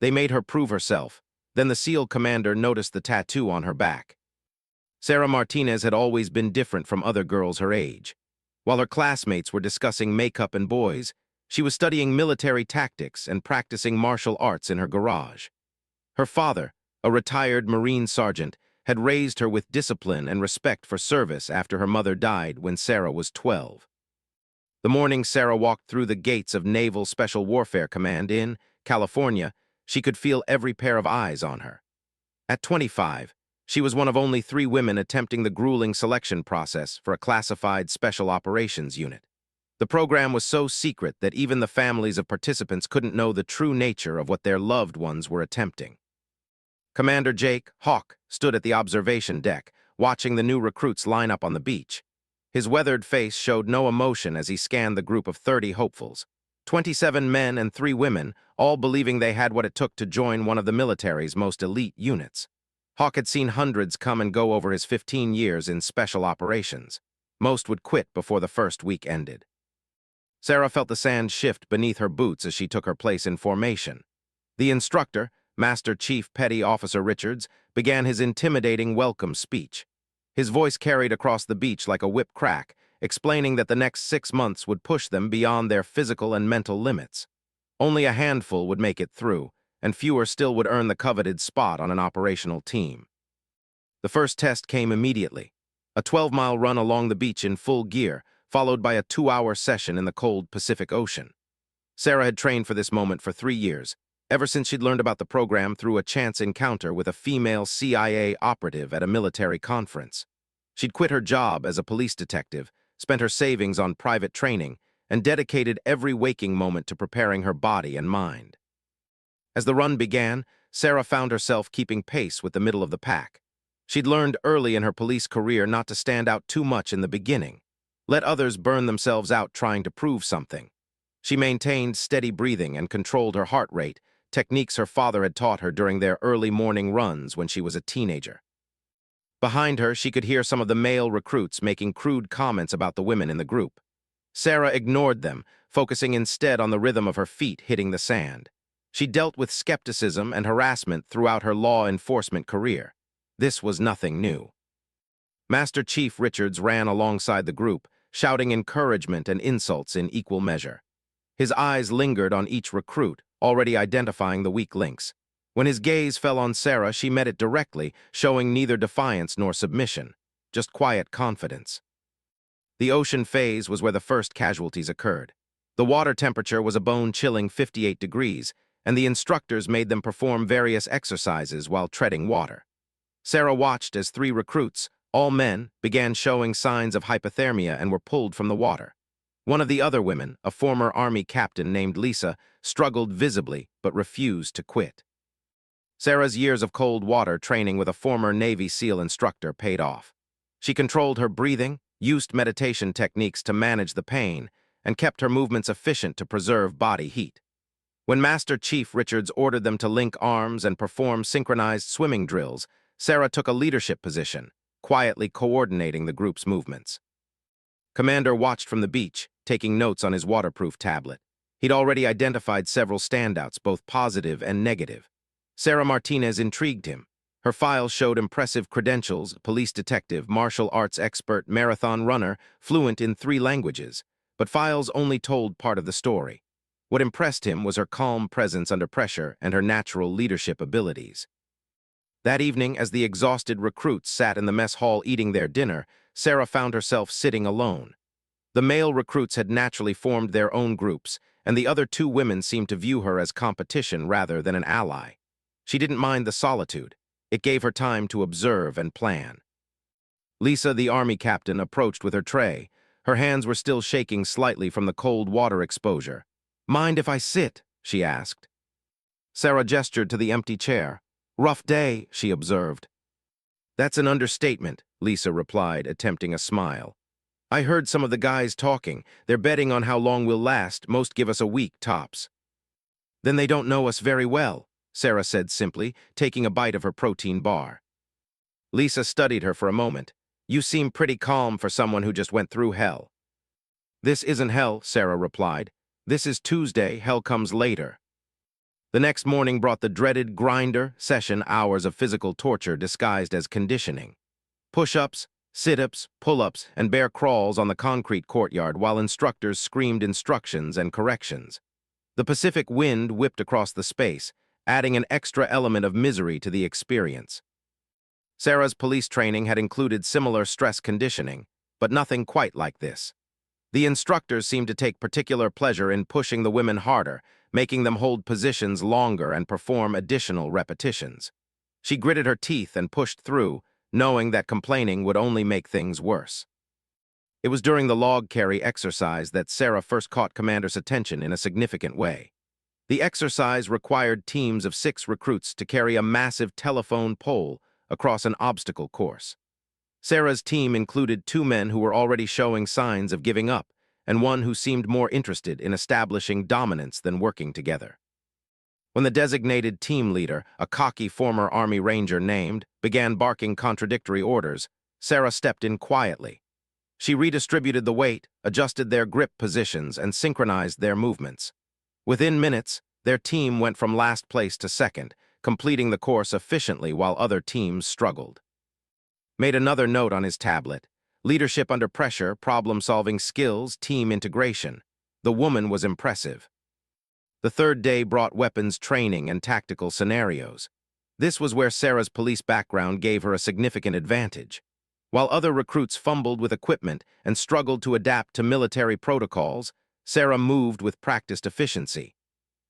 They made her prove herself. Then the SEAL commander noticed the tattoo on her back. Sarah Martinez had always been different from other girls her age. While her classmates were discussing makeup and boys, she was studying military tactics and practicing martial arts in her garage. Her father, a retired Marine sergeant, had raised her with discipline and respect for service after her mother died when Sarah was 12. The morning Sarah walked through the gates of Naval Special Warfare Command in California, she could feel every pair of eyes on her. At 25, she was one of only 3 women attempting the grueling selection process for a classified special operations unit. The program was so secret that even the families of participants couldn't know the true nature of what their loved ones were attempting. Commander Jake Hawk stood at the observation deck, watching the new recruits line up on the beach. His weathered face showed no emotion as he scanned the group of 30 hopefuls. 27 men and 3 women, all believing they had what it took to join one of the military's most elite units. Hawk had seen hundreds come and go over his 15 years in special operations. Most would quit before the first week ended. Sarah felt the sand shift beneath her boots as she took her place in formation. The instructor, Master Chief Petty Officer Richards, began his intimidating welcome speech. His voice carried across the beach like a whip crack, explaining that the next 6 months would push them beyond their physical and mental limits. Only a handful would make it through, and fewer still would earn the coveted spot on an operational team. The first test came immediately. A 12-mile run along the beach in full gear, followed by a 2-hour session in the cold Pacific Ocean. Sarah had trained for this moment for 3 years, ever since she'd learned about the program through a chance encounter with a female CIA operative at a military conference. She'd quit her job as a police detective, spent her savings on private training, and dedicated every waking moment to preparing her body and mind. As the run began, Sarah found herself keeping pace with the middle of the pack. She'd learned early in her police career not to stand out too much in the beginning. Let others burn themselves out trying to prove something. She maintained steady breathing and controlled her heart rate, techniques her father had taught her during their early morning runs when she was a teenager. Behind her, she could hear some of the male recruits making crude comments about the women in the group. Sarah ignored them, focusing instead on the rhythm of her feet hitting the sand. She dealt with skepticism and harassment throughout her law enforcement career. This was nothing new. Master Chief Richards ran alongside the group, shouting encouragement and insults in equal measure. His eyes lingered on each recruit, already identifying the weak links. When his gaze fell on Sarah, she met it directly, showing neither defiance nor submission, just quiet confidence. The ocean phase was where the first casualties occurred. The water temperature was a bone-chilling 58 degrees, and the instructors made them perform various exercises while treading water. Sarah watched as 3 recruits, all men, began showing signs of hypothermia and were pulled from the water. One of the other women, a former Army captain named Lisa, struggled visibly but refused to quit. Sarah's years of cold water training with a former Navy SEAL instructor paid off. She controlled her breathing, used meditation techniques to manage the pain, and kept her movements efficient to preserve body heat. When Master Chief Richards ordered them to link arms and perform synchronized swimming drills, Sarah took a leadership position, quietly coordinating the group's movements. Commander watched from the beach, taking notes on his waterproof tablet. He'd already identified several standouts, both positive and negative. Sarah Martinez intrigued him. Her file showed impressive credentials: police detective, martial arts expert, marathon runner, fluent in 3 languages. But files only told part of the story. What impressed him was her calm presence under pressure and her natural leadership abilities. That evening, as the exhausted recruits sat in the mess hall eating their dinner, Sarah found herself sitting alone. The male recruits had naturally formed their own groups, and the other 2 women seemed to view her as competition rather than an ally. She didn't mind the solitude. It gave her time to observe and plan. Lisa, the Army captain, approached with her tray. Her hands were still shaking slightly from the cold water exposure. "Mind if I sit?" she asked. Sarah gestured to the empty chair. "Rough day," she observed. "That's an understatement," Lisa replied, attempting a smile. "I heard some of the guys talking. They're betting on how long we'll last. Most give us a week, tops." "Then they don't know us very well," Sarah said simply, taking a bite of her protein bar. Lisa studied her for a moment. "You seem pretty calm for someone who just went through hell." "This isn't hell," Sarah replied. "This is Tuesday. Hell comes later." The next morning brought the dreaded grinder session, hours of physical torture disguised as conditioning. Push-ups, sit-ups, pull-ups, and bear crawls on the concrete courtyard while instructors screamed instructions and corrections. The Pacific wind whipped across the space, adding an extra element of misery to the experience. Sarah's police training had included similar stress conditioning, but nothing quite like this. The instructors seemed to take particular pleasure in pushing the women harder, making them hold positions longer and perform additional repetitions. She gritted her teeth and pushed through, knowing that complaining would only make things worse. It was during the log carry exercise that Sarah first caught Commander's attention in a significant way. The exercise required teams of 6 recruits to carry a massive telephone pole across an obstacle course. Sarah's team included 2 men who were already showing signs of giving up, and one who seemed more interested in establishing dominance than working together. When the designated team leader, a cocky former Army Ranger named, began barking contradictory orders, Sarah stepped in quietly. She redistributed the weight, adjusted their grip positions, and synchronized their movements. Within minutes, their team went from last place to second, completing the course efficiently while other teams struggled. Made another note on his tablet: leadership under pressure, problem-solving skills, team integration. The woman was impressive. The third day brought weapons training and tactical scenarios. This was where Sarah's police background gave her a significant advantage. While other recruits fumbled with equipment and struggled to adapt to military protocols, Sarah moved with practiced efficiency.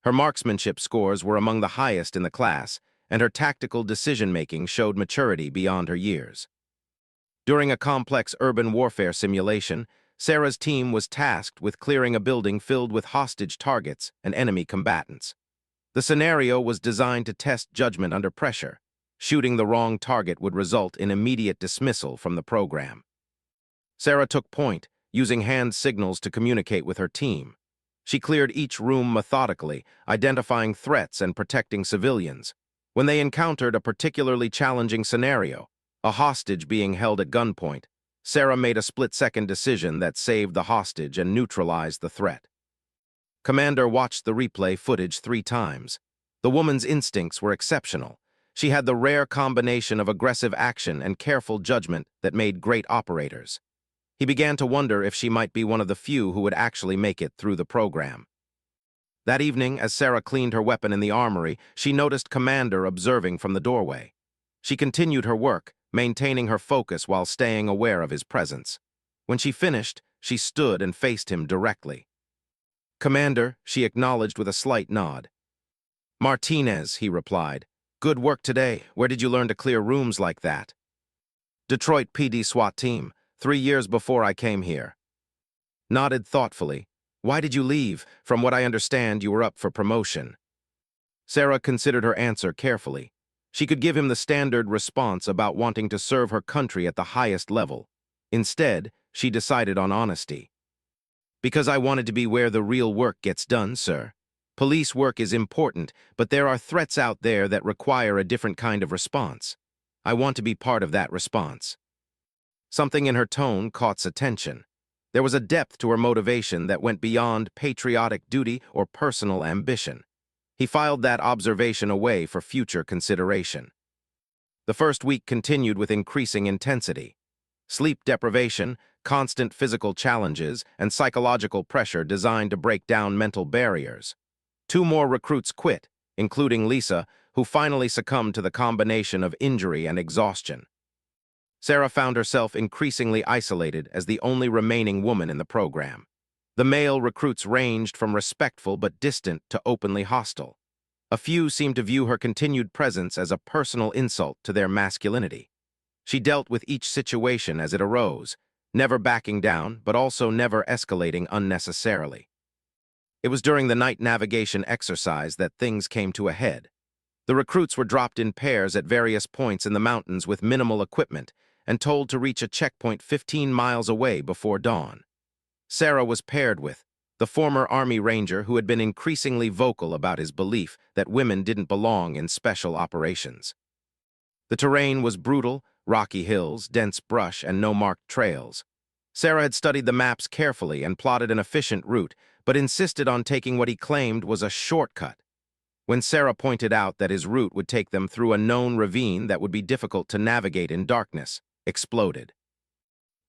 Her marksmanship scores were among the highest in the class, and her tactical decision-making showed maturity beyond her years. During a complex urban warfare simulation, Sarah's team was tasked with clearing a building filled with hostage targets and enemy combatants. The scenario was designed to test judgment under pressure. Shooting the wrong target would result in immediate dismissal from the program. Sarah took point, using hand signals to communicate with her team. She cleared each room methodically, identifying threats and protecting civilians. When they encountered a particularly challenging scenario, a hostage being held at gunpoint, Sarah made a split-second decision that saved the hostage and neutralized the threat. Commander watched the replay footage 3 times. The woman's instincts were exceptional. She had the rare combination of aggressive action and careful judgment that made great operators. He began to wonder if she might be one of the few who would actually make it through the program. That evening, as Sarah cleaned her weapon in the armory, she noticed Commander observing from the doorway. She continued her work, maintaining her focus while staying aware of his presence. When she finished, she stood and faced him directly. "Commander," she acknowledged with a slight nod. "Martinez," he replied. "Good work today. Where did you learn to clear rooms like that?" "Detroit PD SWAT team, 3 years before I came here." Nodded thoughtfully. "Why did you leave? From what I understand, you were up for promotion." Sarah considered her answer carefully. She could give him the standard response about wanting to serve her country at the highest level. Instead, she decided on honesty. "Because I wanted to be where the real work gets done, sir. Police work is important, but there are threats out there that require a different kind of response. I want to be part of that response." Something in her tone caught attention. There was a depth to her motivation that went beyond patriotic duty or personal ambition. He filed that observation away for future consideration. The first week continued with increasing intensity. Sleep deprivation, constant physical challenges, and psychological pressure designed to break down mental barriers. 2 more recruits quit, including Lisa, who finally succumbed to the combination of injury and exhaustion. Sarah found herself increasingly isolated as the only remaining woman in the program. The male recruits ranged from respectful but distant to openly hostile. A few seemed to view her continued presence as a personal insult to their masculinity. She dealt with each situation as it arose, never backing down, but also never escalating unnecessarily. It was during the night navigation exercise that things came to a head. The recruits were dropped in pairs at various points in the mountains with minimal equipment and told to reach a checkpoint 15 miles away before dawn. Sarah was paired with the former Army Ranger who had been increasingly vocal about his belief that women didn't belong in special operations. The terrain was brutal, rocky hills, dense brush, and no marked trails. Sarah had studied the maps carefully and plotted an efficient route, but insisted on taking what he claimed was a shortcut. when Sarah pointed out that his route would take them through a known ravine that would be difficult to navigate in darkness, exploded.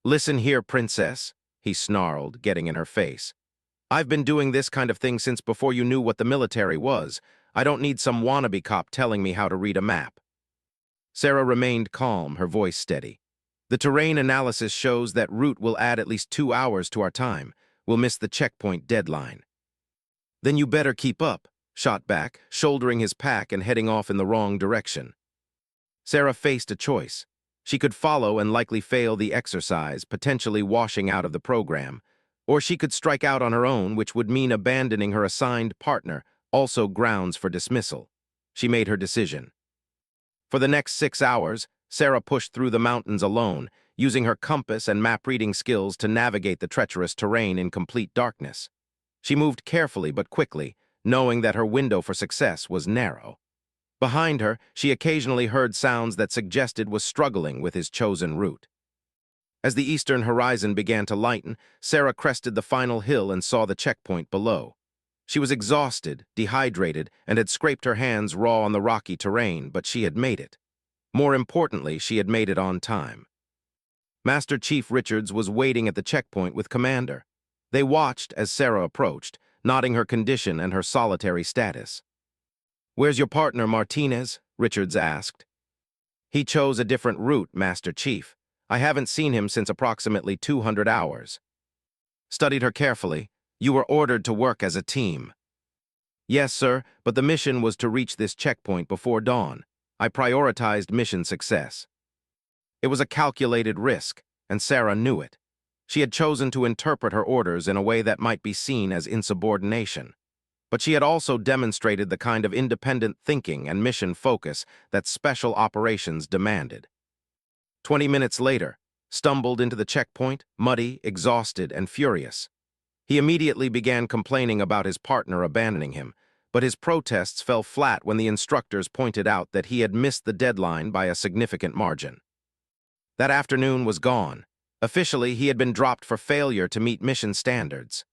"Listen here, princess," he snarled, getting in her face. "I've been doing this kind of thing since before you knew what the military was. I don't need some wannabe cop telling me how to read a map." Sarah remained calm, her voice steady. "The terrain analysis shows that route will add at least 2 hours to our time. We'll miss the checkpoint deadline." "Then you better keep up," shot back, shouldering his pack and heading off in the wrong direction. Sarah faced a choice. She could follow and likely fail the exercise, potentially washing out of the program, or she could strike out on her own, which would mean abandoning her assigned partner, also grounds for dismissal. She made her decision. For the next 6 hours, Sarah pushed through the mountains alone, using her compass and map-reading skills to navigate the treacherous terrain in complete darkness. She moved carefully but quickly, knowing that her window for success was narrow. Behind her, she occasionally heard sounds that suggested was struggling with his chosen route. As the eastern horizon began to lighten, Sarah crested the final hill and saw the checkpoint below. She was exhausted, dehydrated, and had scraped her hands raw on the rocky terrain, but she had made it. More importantly, she had made it on time. Master Chief Richards was waiting at the checkpoint with Commander. They watched as Sarah approached, noting her condition and her solitary status. "Where's your partner, Martinez?" Richards asked. "He chose a different route, Master Chief. I haven't seen him since approximately 200 hours. Studied her carefully. You were ordered to work as a team." "Yes, sir, but the mission was to reach this checkpoint before dawn. I prioritized mission success." It was a calculated risk, and Sarah knew it. She had chosen to interpret her orders in a way that might be seen as insubordination. But she had also demonstrated the kind of independent thinking and mission focus that special operations demanded. 20 minutes later, stumbled into the checkpoint, muddy, exhausted, and furious. He immediately began complaining about his partner abandoning him, but his protests fell flat when the instructors pointed out that he had missed the deadline by a significant margin. That afternoon was gone. Officially, he had been dropped for failure to meet mission standards.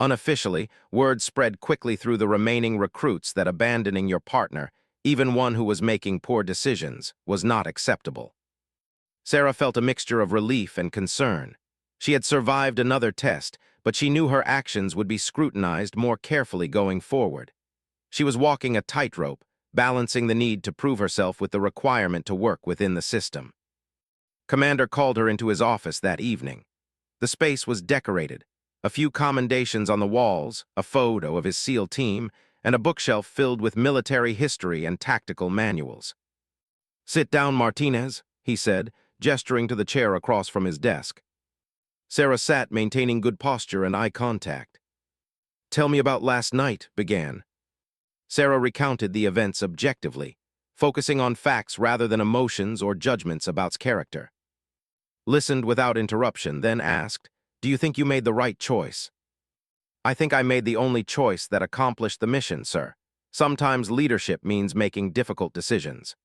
Unofficially, word spread quickly through the remaining recruits that abandoning your partner, even one who was making poor decisions, was not acceptable. Sarah felt a mixture of relief and concern. She had survived another test, but she knew her actions would be scrutinized more carefully going forward. She was walking a tightrope, balancing the need to prove herself with the requirement to work within the system. Commander called her into his office that evening. The space was decorated. A few commendations on the walls, a photo of his SEAL team, and a bookshelf filled with military history and tactical manuals. "Sit down, Martinez," he said, gesturing to the chair across from his desk. Sarah sat, maintaining good posture and eye contact. "Tell me about last night," began. Sarah recounted the events objectively, focusing on facts rather than emotions or judgments about character. Listened without interruption, then asked, "Do you think you made the right choice?" "I think I made the only choice that accomplished the mission, sir. Sometimes leadership means making difficult decisions."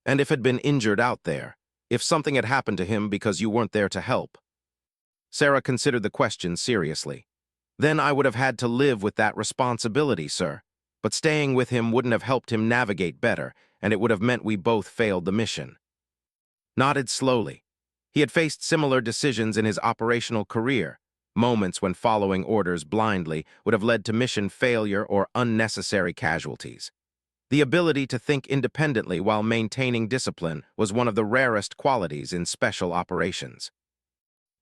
"And if had been injured out there? If something had happened to him because you weren't there to help?" Sarah considered the question seriously. "Then I would have had to live with that responsibility, sir. But staying with him wouldn't have helped him navigate better, and it would have meant we both failed the mission." Nodded slowly. He had faced similar decisions in his operational career. Moments when following orders blindly would have led to mission failure or unnecessary casualties. The ability to think independently while maintaining discipline was one of the rarest qualities in special operations.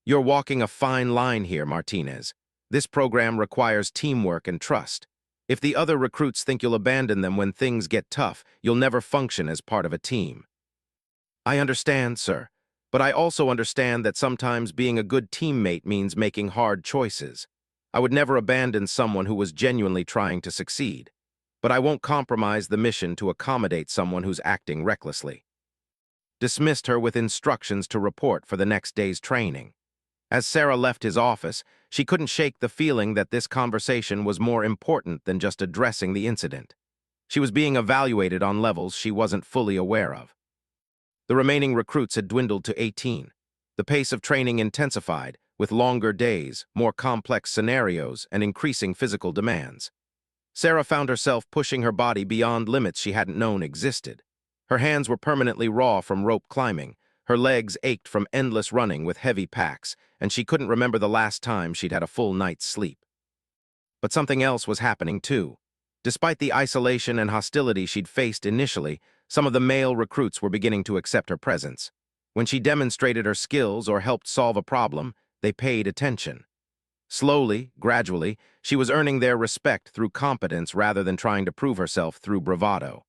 "You're walking a fine line here, Martinez. This program requires teamwork and trust. If the other recruits think you'll abandon them when things get tough, you'll never function as part of a team." "I understand, sir. But I also understand that sometimes being a good teammate means making hard choices. I would never abandon someone who was genuinely trying to succeed. But I won't compromise the mission to accommodate someone who's acting recklessly." Dismissed her with instructions to report for the next day's training. As Sarah left his office, she couldn't shake the feeling that this conversation was more important than just addressing the incident. She was being evaluated on levels she wasn't fully aware of. The remaining recruits had dwindled to 18. The pace of training intensified, with longer days, more complex scenarios, and increasing physical demands. Sarah found herself pushing her body beyond limits she hadn't known existed. Her hands were permanently raw from rope climbing, her legs ached from endless running with heavy packs, and she couldn't remember the last time she'd had a full night's sleep. But something else was happening too. Despite the isolation and hostility she'd faced initially, some of the male recruits were beginning to accept her presence. When she demonstrated her skills or helped solve a problem, they paid attention. Slowly, gradually, she was earning their respect through competence rather than trying to prove herself through bravado.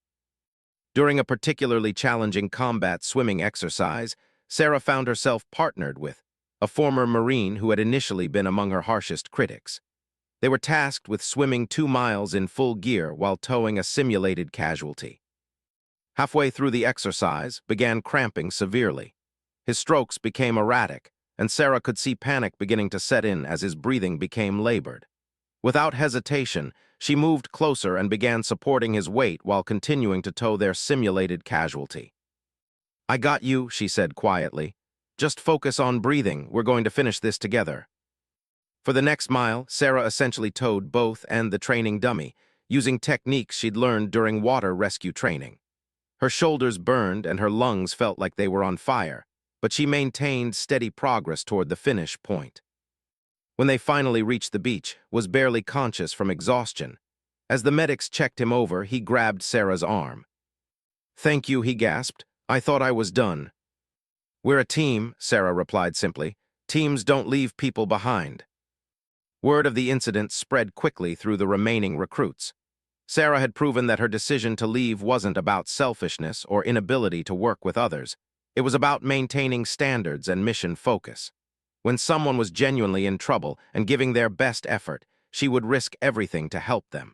During a particularly challenging combat swimming exercise, Sarah found herself partnered with a former Marine who had initially been among her harshest critics. They were tasked with swimming 2 miles in full gear while towing a simulated casualty. Halfway through the exercise, began cramping severely. His strokes became erratic, and Sarah could see panic beginning to set in as his breathing became labored. Without hesitation, she moved closer and began supporting his weight while continuing to tow their simulated casualty. "I got you," she said quietly. "Just focus on breathing. We're going to finish this together." For the next mile, Sarah essentially towed both and the training dummy, using techniques she'd learned during water rescue training. Her shoulders burned and her lungs felt like they were on fire, but she maintained steady progress toward the finish point. When they finally reached the beach, was barely conscious from exhaustion. As the medics checked him over, he grabbed Sarah's arm. "Thank you," he gasped. "I thought I was done." "We're a team," Sarah replied simply. "Teams don't leave people behind." Word of the incident spread quickly through the remaining recruits. Sarah had proven that her decision to leave wasn't about selfishness or inability to work with others. It was about maintaining standards and mission focus. When someone was genuinely in trouble and giving their best effort, she would risk everything to help them.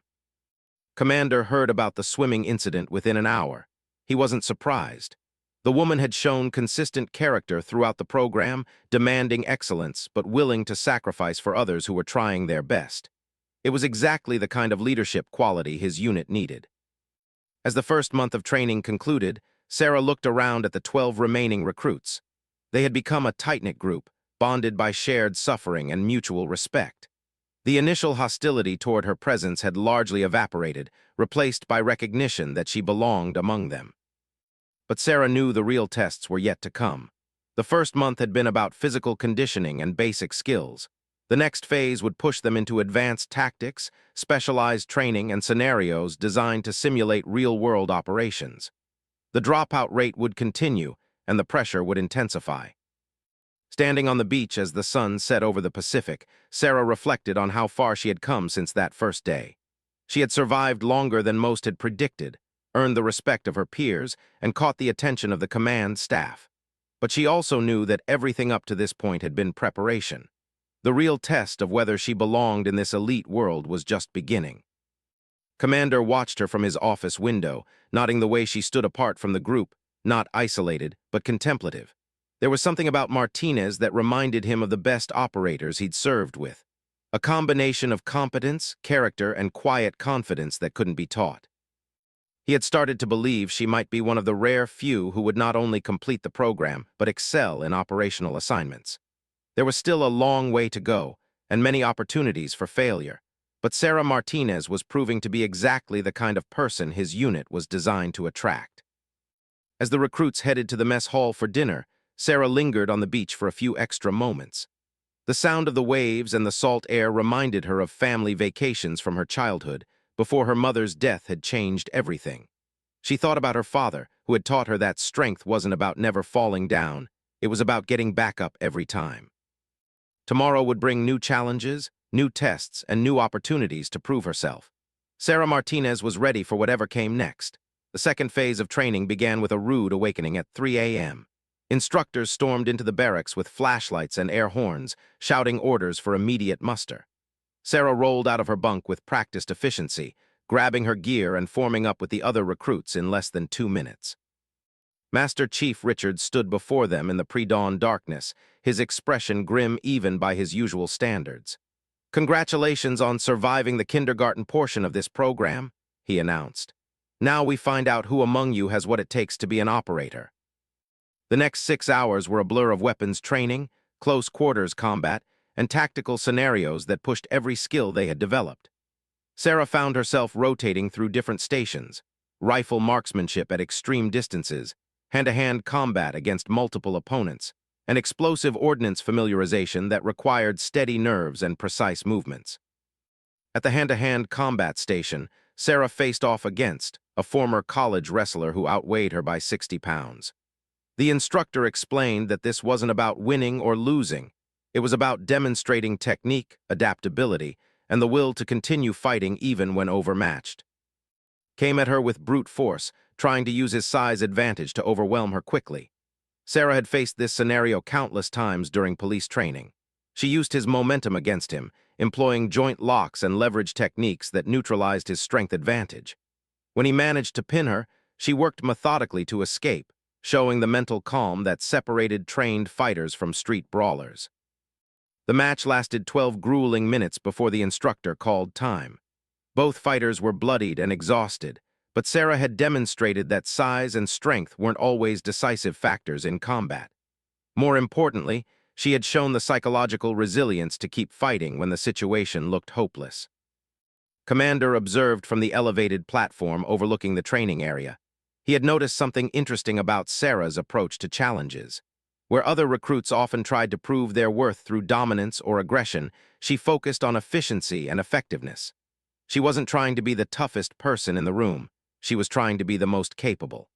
Commander heard about the swimming incident within an hour. He wasn't surprised. The woman had shown consistent character throughout the program, demanding excellence but willing to sacrifice for others who were trying their best. It was exactly the kind of leadership quality his unit needed. As the first month of training concluded, Sarah looked around at the 12 remaining recruits. They had become a tight-knit group, bonded by shared suffering and mutual respect. The initial hostility toward her presence had largely evaporated, replaced by recognition that she belonged among them. But Sarah knew the real tests were yet to come. The first month had been about physical conditioning and basic skills. The next phase would push them into advanced tactics, specialized training, and scenarios designed to simulate real-world operations. The dropout rate would continue, and the pressure would intensify. Standing on the beach as the sun set over the Pacific, Sarah reflected on how far she had come since that first day. She had survived longer than most had predicted, earned the respect of her peers, and caught the attention of the command staff. But she also knew that everything up to this point had been preparation. The real test of whether she belonged in this elite world was just beginning. Commander watched her from his office window, nodding the way she stood apart from the group, not isolated, but contemplative. There was something about Martinez that reminded him of the best operators he'd served with. A combination of competence, character, and quiet confidence that couldn't be taught. He had started to believe she might be one of the rare few who would not only complete the program, but excel in operational assignments. There was still a long way to go, and many opportunities for failure, but Sarah Martinez was proving to be exactly the kind of person his unit was designed to attract. As the recruits headed to the mess hall for dinner, Sarah lingered on the beach for a few extra moments. The sound of the waves and the salt air reminded her of family vacations from her childhood, before her mother's death had changed everything. She thought about her father, who had taught her that strength wasn't about never falling down, it was about getting back up every time. Tomorrow would bring new challenges, new tests, and new opportunities to prove herself. Sarah Martinez was ready for whatever came next. The second phase of training began with a rude awakening at 3 a.m. Instructors stormed into the barracks with flashlights and air horns, shouting orders for immediate muster. Sarah rolled out of her bunk with practiced efficiency, grabbing her gear and forming up with the other recruits in less than 2 minutes. Master Chief Richard stood before them in the pre-dawn darkness, his expression grim even by his usual standards. "Congratulations on surviving the kindergarten portion of this program," he announced. "Now we find out who among you has what it takes to be an operator." The next 6 hours were a blur of weapons training, close-quarters combat, and tactical scenarios that pushed every skill they had developed. Sarah found herself rotating through different stations, rifle marksmanship at extreme distances, hand-to-hand combat against multiple opponents, and explosive ordnance familiarization that required steady nerves and precise movements. At the hand-to-hand combat station, Sarah faced off against a former college wrestler who outweighed her by 60 pounds. The instructor explained that this wasn't about winning or losing. It was about demonstrating technique, adaptability, and the will to continue fighting even when overmatched. Came at her with brute force, trying to use his size advantage to overwhelm her quickly. Sarah had faced this scenario countless times during police training. She used his momentum against him, employing joint locks and leverage techniques that neutralized his strength advantage. When he managed to pin her, she worked methodically to escape, showing the mental calm that separated trained fighters from street brawlers. The match lasted 12 grueling minutes before the instructor called time. Both fighters were bloodied and exhausted, but Sarah had demonstrated that size and strength weren't always decisive factors in combat. More importantly, she had shown the psychological resilience to keep fighting when the situation looked hopeless. Commander observed from the elevated platform overlooking the training area. He had noticed something interesting about Sarah's approach to challenges. Where other recruits often tried to prove their worth through dominance or aggression, she focused on efficiency and effectiveness. She wasn't trying to be the toughest person in the room. She was trying to be the most capable.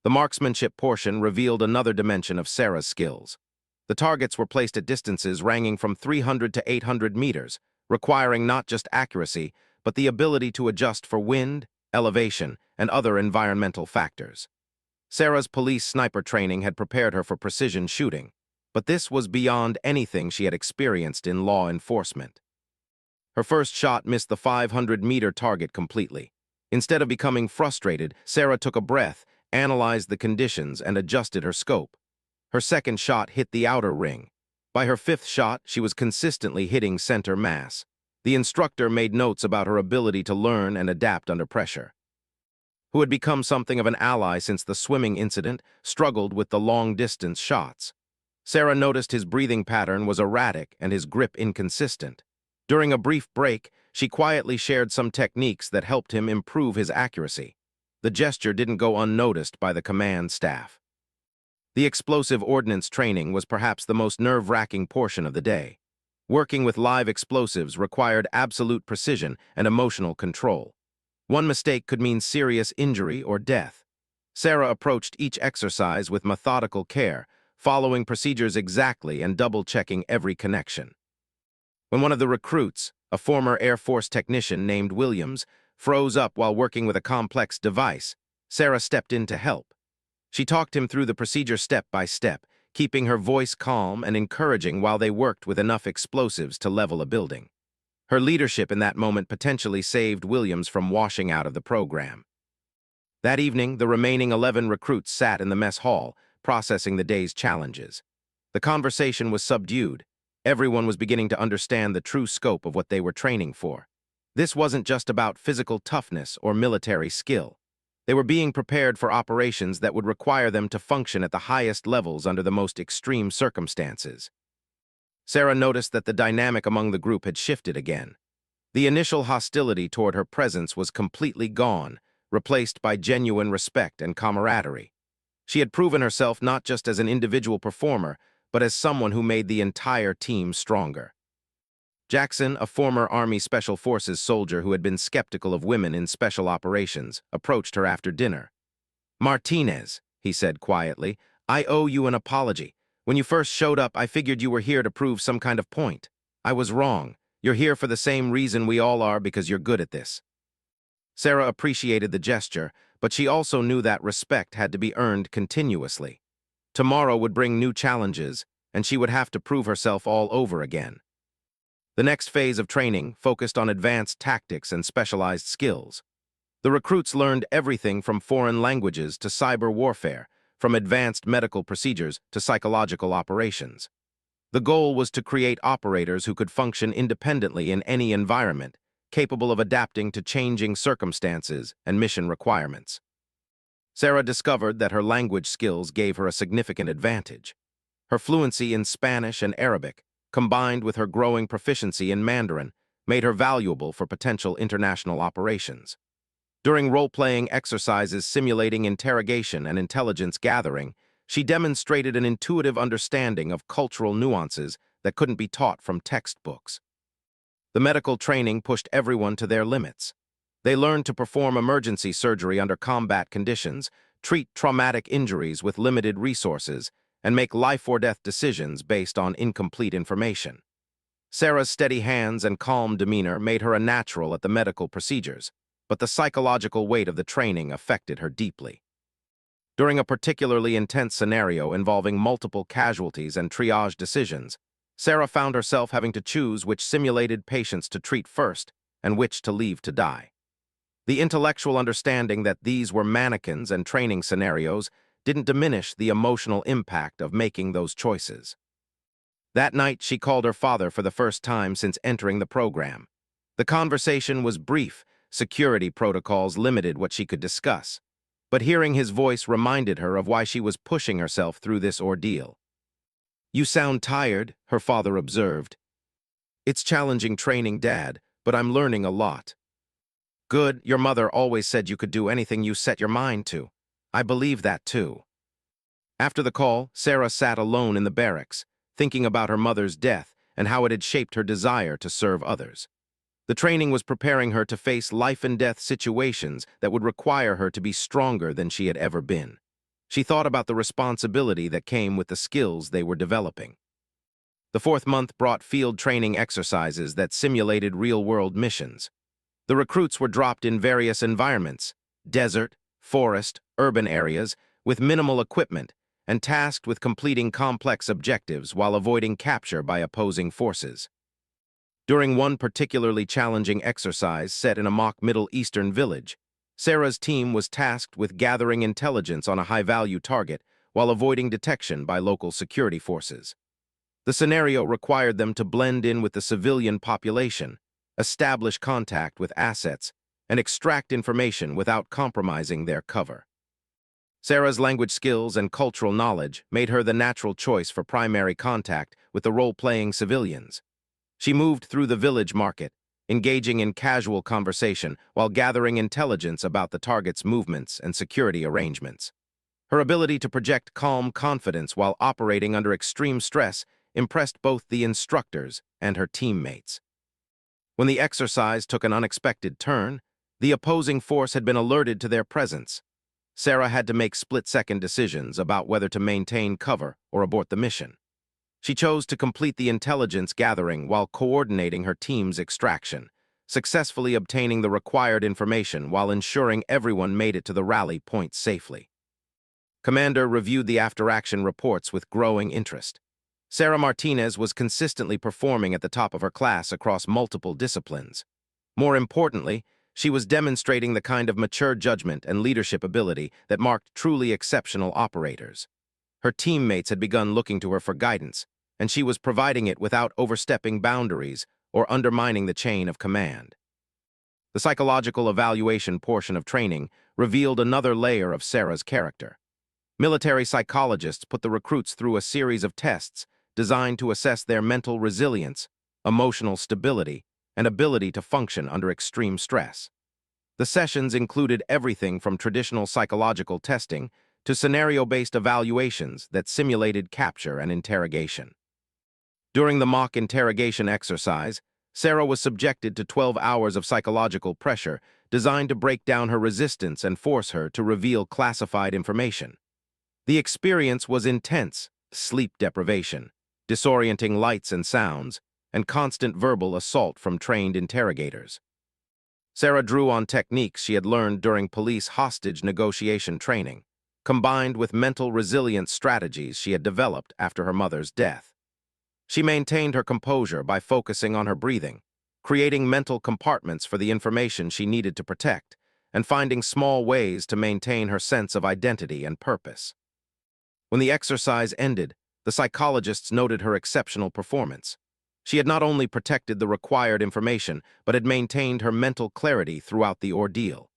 The marksmanship portion revealed another dimension of Sarah's skills. The targets were placed at distances ranging from 300 to 800 meters, requiring not just accuracy, but the ability to adjust for wind, elevation, and other environmental factors. Sarah's police sniper training had prepared her for precision shooting, but this was beyond anything she had experienced in law enforcement. Her first shot missed the 500-meter target completely. Instead of becoming frustrated, Sarah took a breath, analyzed the conditions, and adjusted her scope. Her second shot hit the outer ring. By her fifth shot, she was consistently hitting center mass. The instructor made notes about her ability to learn and adapt under pressure. Who had become something of an ally since the swimming incident, struggled with the long-distance shots. Sarah noticed his breathing pattern was erratic and his grip inconsistent. During a brief break, she quietly shared some techniques that helped him improve his accuracy. The gesture didn't go unnoticed by the command staff. The explosive ordnance training was perhaps the most nerve-wracking portion of the day. Working with live explosives required absolute precision and emotional control. One mistake could mean serious injury or death. Sarah approached each exercise with methodical care, following procedures exactly and double-checking every connection. When one of the recruits, a former Air Force technician named Williams, froze up while working with a complex device, Sarah stepped in to help. She talked him through the procedure step by step, keeping her voice calm and encouraging while they worked with enough explosives to level a building. Her leadership in that moment potentially saved Williams from washing out of the program. That evening, the remaining 11 recruits sat in the mess hall, processing the day's challenges. The conversation was subdued. Everyone was beginning to understand the true scope of what they were training for. This wasn't just about physical toughness or military skill. They were being prepared for operations that would require them to function at the highest levels under the most extreme circumstances. Sarah noticed that the dynamic among the group had shifted again. The initial hostility toward her presence was completely gone, replaced by genuine respect and camaraderie. She had proven herself not just as an individual performer, but as someone who made the entire team stronger. Jackson, a former Army Special Forces soldier who had been skeptical of women in special operations, approached her after dinner. "Martinez," he said quietly, "I owe you an apology. When you first showed up, I figured you were here to prove some kind of point. I was wrong. You're here for the same reason we all are, because you're good at this." Sarah appreciated the gesture, but she also knew that respect had to be earned continuously. Tomorrow would bring new challenges, and she would have to prove herself all over again. The next phase of training focused on advanced tactics and specialized skills. The recruits learned everything from foreign languages to cyber warfare, from advanced medical procedures to psychological operations. The goal was to create operators who could function independently in any environment, capable of adapting to changing circumstances and mission requirements. Sarah discovered that her language skills gave her a significant advantage. Her fluency in Spanish and Arabic, combined with her growing proficiency in Mandarin, made her valuable for potential international operations. During role-playing exercises simulating interrogation and intelligence gathering, she demonstrated an intuitive understanding of cultural nuances that couldn't be taught from textbooks. The medical training pushed everyone to their limits. They learned to perform emergency surgery under combat conditions, treat traumatic injuries with limited resources, and make life-or-death decisions based on incomplete information. Sarah's steady hands and calm demeanor made her a natural at the medical procedures, but the psychological weight of the training affected her deeply. During a particularly intense scenario involving multiple casualties and triage decisions, Sarah found herself having to choose which simulated patients to treat first and which to leave to die. The intellectual understanding that these were mannequins and training scenarios didn't diminish the emotional impact of making those choices. That night, she called her father for the first time since entering the program. The conversation was brief. Security protocols limited what she could discuss, but hearing his voice reminded her of why she was pushing herself through this ordeal. "You sound tired," her father observed. "It's challenging training, Dad, but I'm learning a lot." "Good, your mother always said you could do anything you set your mind to. I believe that too." After the call, Sarah sat alone in the barracks, thinking about her mother's death and how it had shaped her desire to serve others. The training was preparing her to face life-and-death situations that would require her to be stronger than she had ever been. She thought about the responsibility that came with the skills they were developing. The fourth month brought field training exercises that simulated real-world missions. The recruits were dropped in various environments: desert, forest, urban areas, with minimal equipment, and tasked with completing complex objectives while avoiding capture by opposing forces. During one particularly challenging exercise set in a mock Middle Eastern village, Sarah's team was tasked with gathering intelligence on a high-value target while avoiding detection by local security forces. The scenario required them to blend in with the civilian population, establish contact with assets, and extract information without compromising their cover. Sarah's language skills and cultural knowledge made her the natural choice for primary contact with the role-playing civilians. She moved through the village market, engaging in casual conversation while gathering intelligence about the target's movements and security arrangements. Her ability to project calm confidence while operating under extreme stress impressed both the instructors and her teammates. When the exercise took an unexpected turn, the opposing force had been alerted to their presence. Sarah had to make split-second decisions about whether to maintain cover or abort the mission. She chose to complete the intelligence gathering while coordinating her team's extraction, successfully obtaining the required information while ensuring everyone made it to the rally point safely. Commander reviewed the after-action reports with growing interest. Sarah Martinez was consistently performing at the top of her class across multiple disciplines. More importantly, she was demonstrating the kind of mature judgment and leadership ability that marked truly exceptional operators. Her teammates had begun looking to her for guidance, and she was providing it without overstepping boundaries or undermining the chain of command. The psychological evaluation portion of training revealed another layer of Sarah's character. Military psychologists put the recruits through a series of tests designed to assess their mental resilience, emotional stability, and ability to function under extreme stress. The sessions included everything from traditional psychological testing to scenario-based evaluations that simulated capture and interrogation. During the mock interrogation exercise, Sarah was subjected to 12 hours of psychological pressure designed to break down her resistance and force her to reveal classified information. The experience was intense: sleep deprivation, disorienting lights and sounds, and constant verbal assault from trained interrogators. Sarah drew on techniques she had learned during police hostage negotiation training, combined with mental resilience strategies she had developed after her mother's death. She maintained her composure by focusing on her breathing, creating mental compartments for the information she needed to protect, and finding small ways to maintain her sense of identity and purpose. When the exercise ended, the psychologists noted her exceptional performance. She had not only protected the required information, but had maintained her mental clarity throughout the ordeal.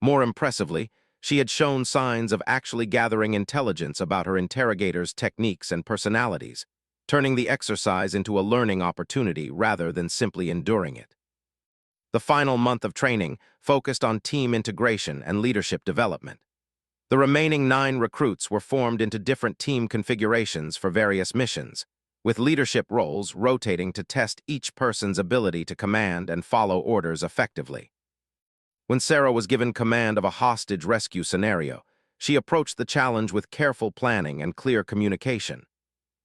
More impressively, she had shown signs of actually gathering intelligence about her interrogators' techniques and personalities, turning the exercise into a learning opportunity rather than simply enduring it. The final month of training focused on team integration and leadership development. The remaining 9 recruits were formed into different team configurations for various missions, with leadership roles rotating to test each person's ability to command and follow orders effectively. When Sarah was given command of a hostage rescue scenario, she approached the challenge with careful planning and clear communication.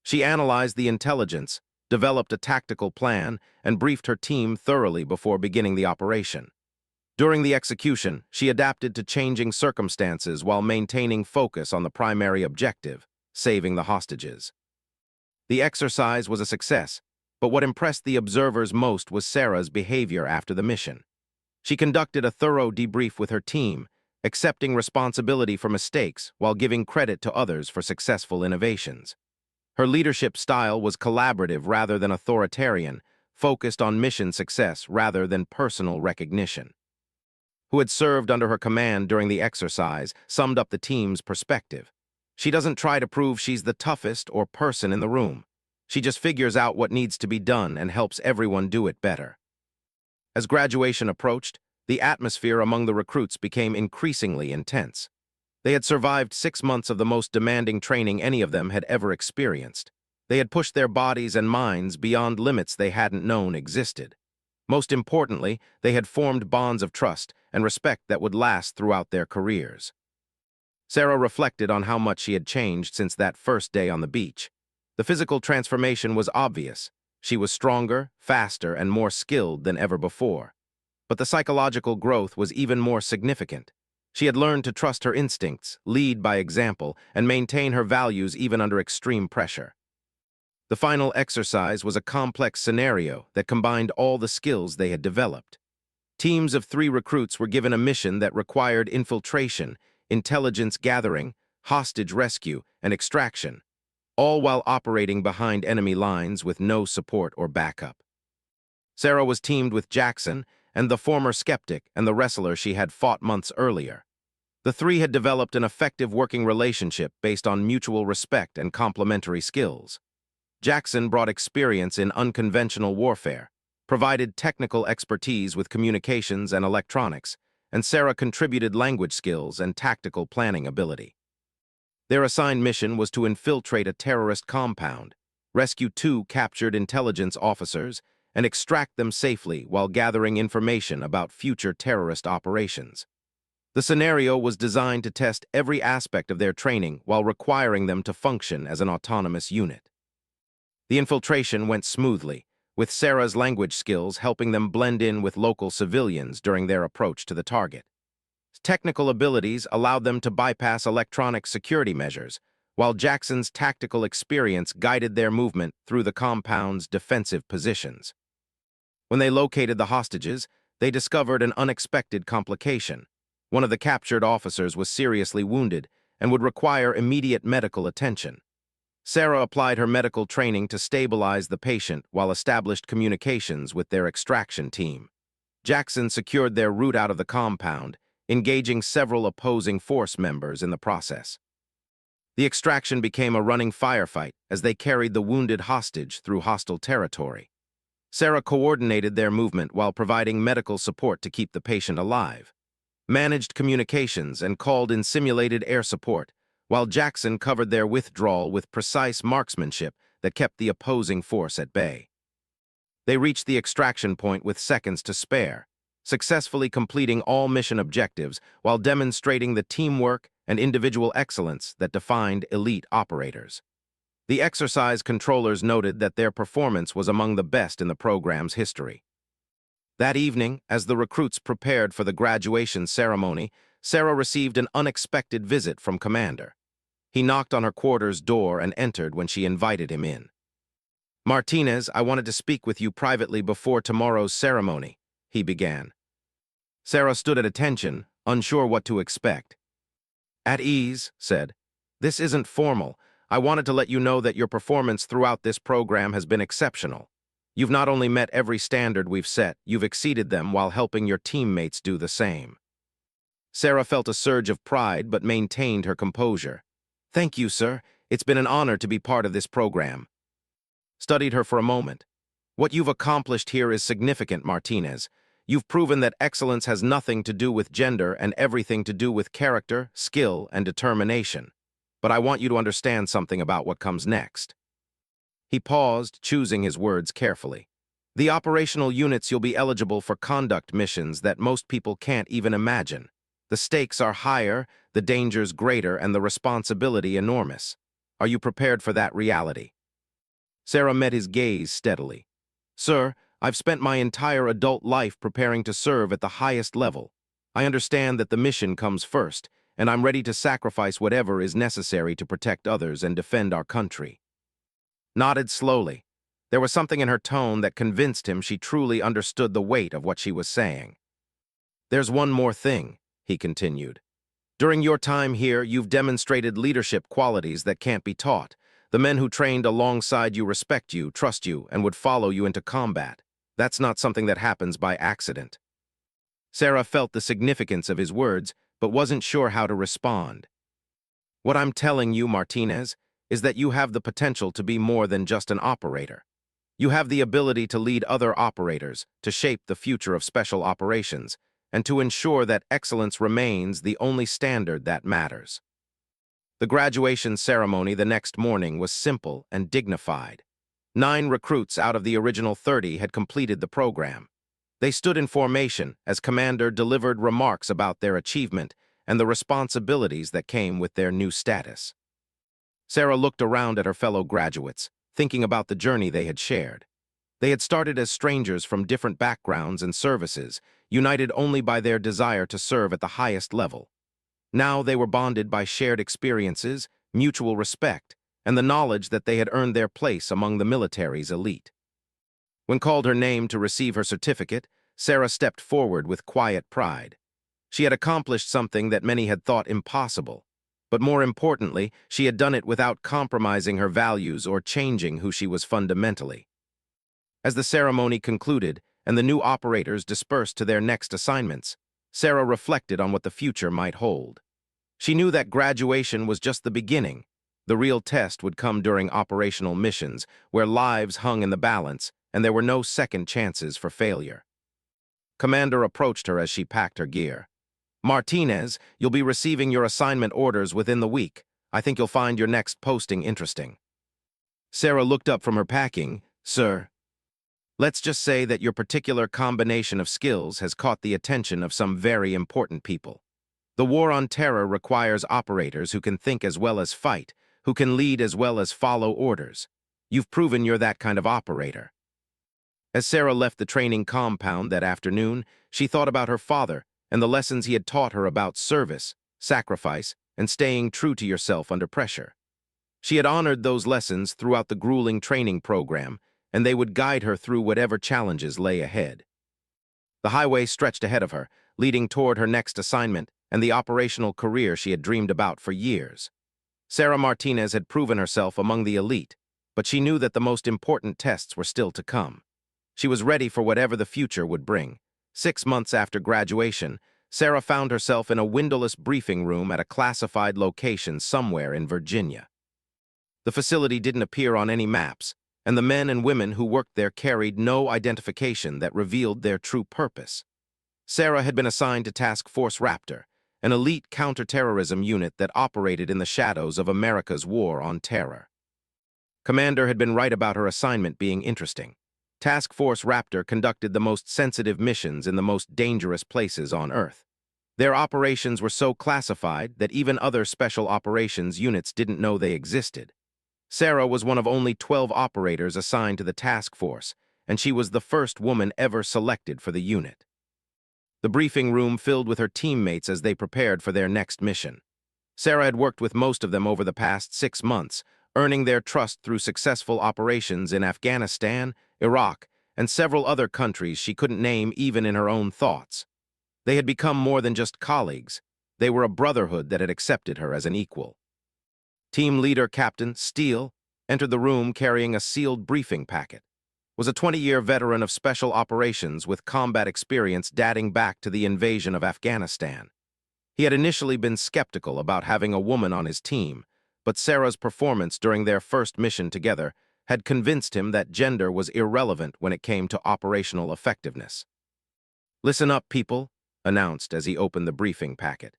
She analyzed the intelligence, developed a tactical plan, and briefed her team thoroughly before beginning the operation. During the execution, she adapted to changing circumstances while maintaining focus on the primary objective, saving the hostages. The exercise was a success, but what impressed the observers most was Sarah's behavior after the mission. She conducted a thorough debrief with her team, accepting responsibility for mistakes while giving credit to others for successful innovations. Her leadership style was collaborative rather than authoritarian, focused on mission success rather than personal recognition. Who had served under her command during the exercise summed up the team's perspective. She doesn't try to prove she's the toughest or person in the room. She just figures out what needs to be done and helps everyone do it better. As graduation approached, the atmosphere among the recruits became increasingly intense. They had survived 6 months of the most demanding training any of them had ever experienced. They had pushed their bodies and minds beyond limits they hadn't known existed. Most importantly, they had formed bonds of trust and respect that would last throughout their careers. Sarah reflected on how much she had changed since that first day on the beach. The physical transformation was obvious. She was stronger, faster, and more skilled than ever before. But the psychological growth was even more significant. She had learned to trust her instincts, lead by example, and maintain her values even under extreme pressure. The final exercise was a complex scenario that combined all the skills they had developed. Teams of 3 recruits were given a mission that required infiltration, intelligence gathering, hostage rescue, and extraction, all while operating behind enemy lines with no support or backup. Sarah was teamed with Jackson and the former skeptic and the wrestler she had fought months earlier. The 3 had developed an effective working relationship based on mutual respect and complementary skills. Jackson brought experience in unconventional warfare, provided technical expertise with communications and electronics, and Sarah contributed language skills and tactical planning ability. Their assigned mission was to infiltrate a terrorist compound, rescue 2 captured intelligence officers, and extract them safely while gathering information about future terrorist operations. The scenario was designed to test every aspect of their training while requiring them to function as an autonomous unit. The infiltration went smoothly, with Sarah's language skills helping them blend in with local civilians during their approach to the target. Technical abilities allowed them to bypass electronic security measures, while Jackson's tactical experience guided their movement through the compound's defensive positions. When they located the hostages, they discovered an unexpected complication. One of the captured officers was seriously wounded and would require immediate medical attention. Sarah applied her medical training to stabilize the patient while established communications with their extraction team. Jackson secured their route out of the compound, engaging several opposing force members in the process. The extraction became a running firefight as they carried the wounded hostage through hostile territory. Sarah coordinated their movement while providing medical support to keep the patient alive, managed communications, and called in simulated air support, while Jackson covered their withdrawal with precise marksmanship that kept the opposing force at bay. They reached the extraction point with seconds to spare, successfully completing all mission objectives while demonstrating the teamwork and individual excellence that defined elite operators. The exercise controllers noted that their performance was among the best in the program's history. That evening, as the recruits prepared for the graduation ceremony, Sarah received an unexpected visit from Commander. He knocked on her quarters door and entered when she invited him in. "Martinez, I wanted to speak with you privately before tomorrow's ceremony," he began. Sarah stood at attention, unsure what to expect. "At ease," said. "This isn't formal. I wanted to let you know that your performance throughout this program has been exceptional. You've not only met every standard we've set, you've exceeded them while helping your teammates do the same." Sarah felt a surge of pride but maintained her composure. "Thank you, sir. It's been an honor to be part of this program." Studied her for a moment. "What you've accomplished here is significant, Martinez. You've proven that excellence has nothing to do with gender and everything to do with character, skill, and determination. But I want you to understand something about what comes next." He paused, choosing his words carefully. "The operational units you'll be eligible for conduct missions that most people can't even imagine. The stakes are higher, the dangers greater, and the responsibility enormous. Are you prepared for that reality?" Sarah met his gaze steadily. "Sir, I've spent my entire adult life preparing to serve at the highest level. I understand that the mission comes first, and I'm ready to sacrifice whatever is necessary to protect others and defend our country." Nodded slowly. There was something in her tone that convinced him she truly understood the weight of what she was saying. "There's one more thing," he continued. "During your time here, you've demonstrated leadership qualities that can't be taught. The men who trained alongside you respect you, trust you, and would follow you into combat. That's not something that happens by accident." Sarah felt the significance of his words, but wasn't sure how to respond. "What I'm telling you, Martinez, is that you have the potential to be more than just an operator. You have the ability to lead other operators, to shape the future of special operations, and to ensure that excellence remains the only standard that matters." The graduation ceremony the next morning was simple and dignified. 9 recruits out of the original 30 had completed the program. They stood in formation as Commander delivered remarks about their achievement and the responsibilities that came with their new status. Sarah looked around at her fellow graduates, thinking about the journey they had shared. They had started as strangers from different backgrounds and services, united only by their desire to serve at the highest level. Now they were bonded by shared experiences, mutual respect, and the knowledge that they had earned their place among the military's elite. When called her name to receive her certificate, Sarah stepped forward with quiet pride. She had accomplished something that many had thought impossible. But more importantly, she had done it without compromising her values or changing who she was fundamentally. As the ceremony concluded and the new operators dispersed to their next assignments, Sarah reflected on what the future might hold. She knew that graduation was just the beginning. The real test would come during operational missions, where lives hung in the balance and there were no second chances for failure. Commander approached her as she packed her gear. "Martinez, you'll be receiving your assignment orders within the week. I think you'll find your next posting interesting." Sarah looked up from her packing. "Sir, let's just say that your particular combination of skills has caught the attention of some very important people. The war on terror requires operators who can think as well as fight, who can lead as well as follow orders. You've proven you're that kind of operator." As Sarah left the training compound that afternoon, she thought about her father and the lessons he had taught her about service, sacrifice, and staying true to yourself under pressure. She had honored those lessons throughout the grueling training program, and they would guide her through whatever challenges lay ahead. The highway stretched ahead of her, leading toward her next assignment and the operational career she had dreamed about for years. Sarah Martinez had proven herself among the elite, but she knew that the most important tests were still to come. She was ready for whatever the future would bring. 6 months after graduation, Sarah found herself in a windowless briefing room at a classified location somewhere in Virginia. The facility didn't appear on any maps, and the men and women who worked there carried no identification that revealed their true purpose. Sarah had been assigned to Task Force Raptor, an elite counterterrorism unit that operated in the shadows of America's war on terror. Commander had been right about her assignment being interesting. Task Force Raptor conducted the most sensitive missions in the most dangerous places on Earth. Their operations were so classified that even other special operations units didn't know they existed. Sarah was one of only 12 operators assigned to the task force, and she was the first woman ever selected for the unit. The briefing room filled with her teammates as they prepared for their next mission. Sarah had worked with most of them over the past 6 months, earning their trust through successful operations in Afghanistan, Iraq, and several other countries she couldn't name even in her own thoughts. They had become more than just colleagues. They were a brotherhood that had accepted her as an equal. Team leader Captain Steele entered the room carrying a sealed briefing packet. Was a 20-year veteran of special operations with combat experience dating back to the invasion of Afghanistan. He had initially been skeptical about having a woman on his team, but Sarah's performance during their first mission together had convinced him that gender was irrelevant when it came to operational effectiveness. "Listen up, people," announced as he opened the briefing packet.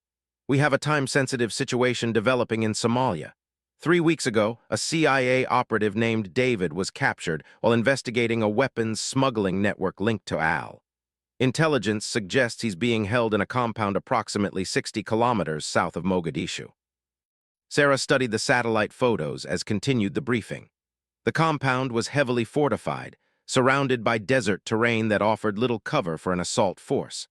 "We have a time-sensitive situation developing in Somalia. 3 weeks ago, a CIA operative named David was captured while investigating a weapons smuggling network linked to Al. Intelligence suggests he's being held in a compound approximately 60 kilometers south of Mogadishu." Sarah studied the satellite photos as continued the briefing. The compound was heavily fortified, surrounded by desert terrain that offered little cover for an assault force.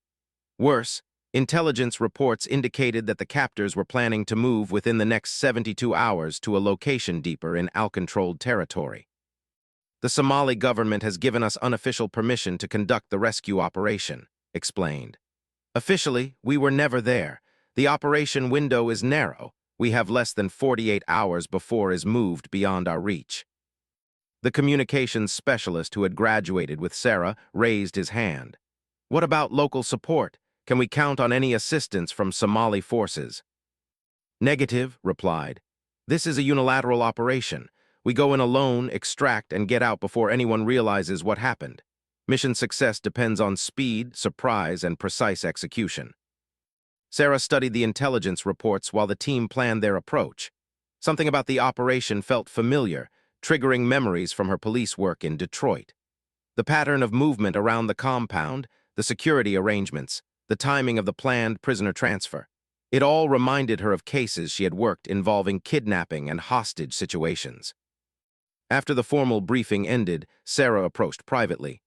Worse, intelligence reports indicated that the captors were planning to move within the next 72 hours to a location deeper in Al-controlled territory. "The Somali government has given us unofficial permission to conduct the rescue operation," explained. "Officially, we were never there. The operation window is narrow. We have less than 48 hours before is moved beyond our reach." The communications specialist who had graduated with Sarah raised his hand. "What about local support? Can we count on any assistance from Somali forces?" "Negative," replied. "This is a unilateral operation. We go in alone, extract, and get out before anyone realizes what happened. Mission success depends on speed, surprise, and precise execution." Sarah studied the intelligence reports while the team planned their approach. Something about the operation felt familiar, triggering memories from her police work in Detroit. The pattern of movement around the compound, the security arrangements, the timing of the planned prisoner transfer. It all reminded her of cases she had worked involving kidnapping and hostage situations. After the formal briefing ended, Sarah approached privately.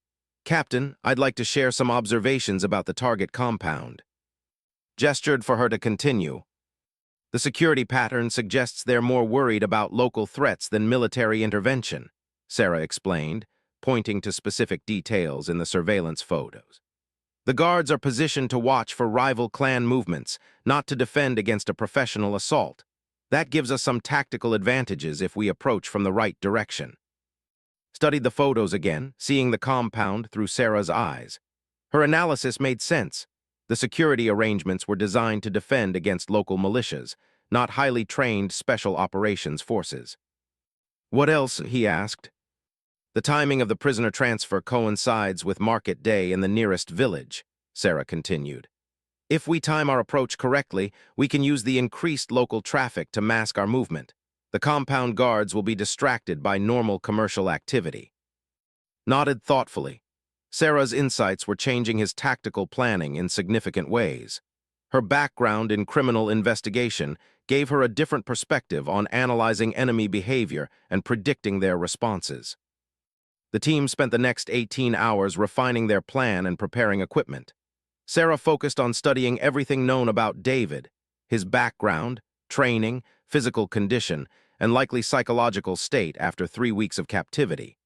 "Captain, I'd like to share some observations about the target compound." Gestured for her to continue. "The security pattern suggests they're more worried about local threats than military intervention," Sarah explained, pointing to specific details in the surveillance photos. "The guards are positioned to watch for rival clan movements, not to defend against a professional assault. That gives us some tactical advantages if we approach from the right direction." Studied the photos again, seeing the compound through Sarah's eyes. Her analysis made sense. The security arrangements were designed to defend against local militias, not highly trained special operations forces. "What else?" he asked. "The timing of the prisoner transfer coincides with market day in the nearest village," Sarah continued. "If we time our approach correctly, we can use the increased local traffic to mask our movement. The compound guards will be distracted by normal commercial activity." Nodded thoughtfully. Sarah's insights were changing his tactical planning in significant ways. Her background in criminal investigation gave her a different perspective on analyzing enemy behavior and predicting their responses. The team spent the next 18 hours refining their plan and preparing equipment. Sarah focused on studying everything known about David, his background, training, physical condition, and likely psychological state after 3 weeks of captivity.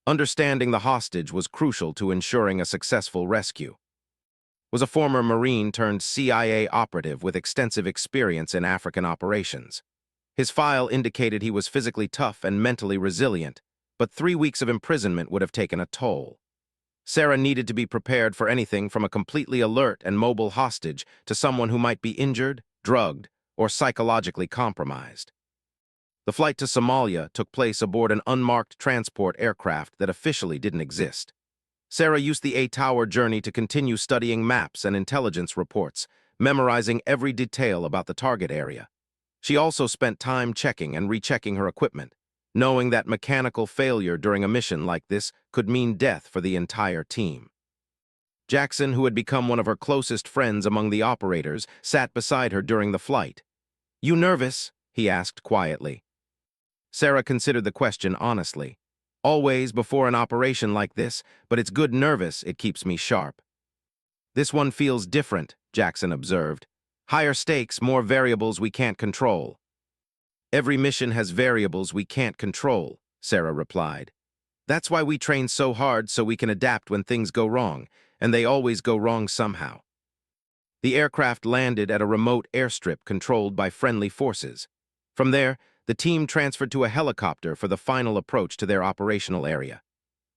Understanding the hostage was crucial to ensuring a successful rescue. Was a former Marine turned CIA operative with extensive experience in African operations. His file indicated he was physically tough and mentally resilient, but 3 weeks of imprisonment would have taken a toll. Sarah needed to be prepared for anything from a completely alert and mobile hostage to someone who might be injured, drugged, or psychologically compromised. The flight to Somalia took place aboard an unmarked transport aircraft that officially didn't exist. Sarah used the 8-hour journey to continue studying maps and intelligence reports, memorizing every detail about the target area. She also spent time checking and rechecking her equipment, knowing that mechanical failure during a mission like this could mean death for the entire team. Jackson, who had become one of her closest friends among the operators, sat beside her during the flight. "You nervous?" he asked quietly. Sarah considered the question honestly. "Always before an operation like this, but it's good nervous, it keeps me sharp." "This one feels different," Jackson observed. "Higher stakes, more variables we can't control." "Every mission has variables we can't control," Sarah replied. "That's why we train so hard so we can adapt when things go wrong, and they always go wrong somehow." The aircraft landed at a remote airstrip controlled by friendly forces. From there, the team transferred to a helicopter for the final approach to their operational area.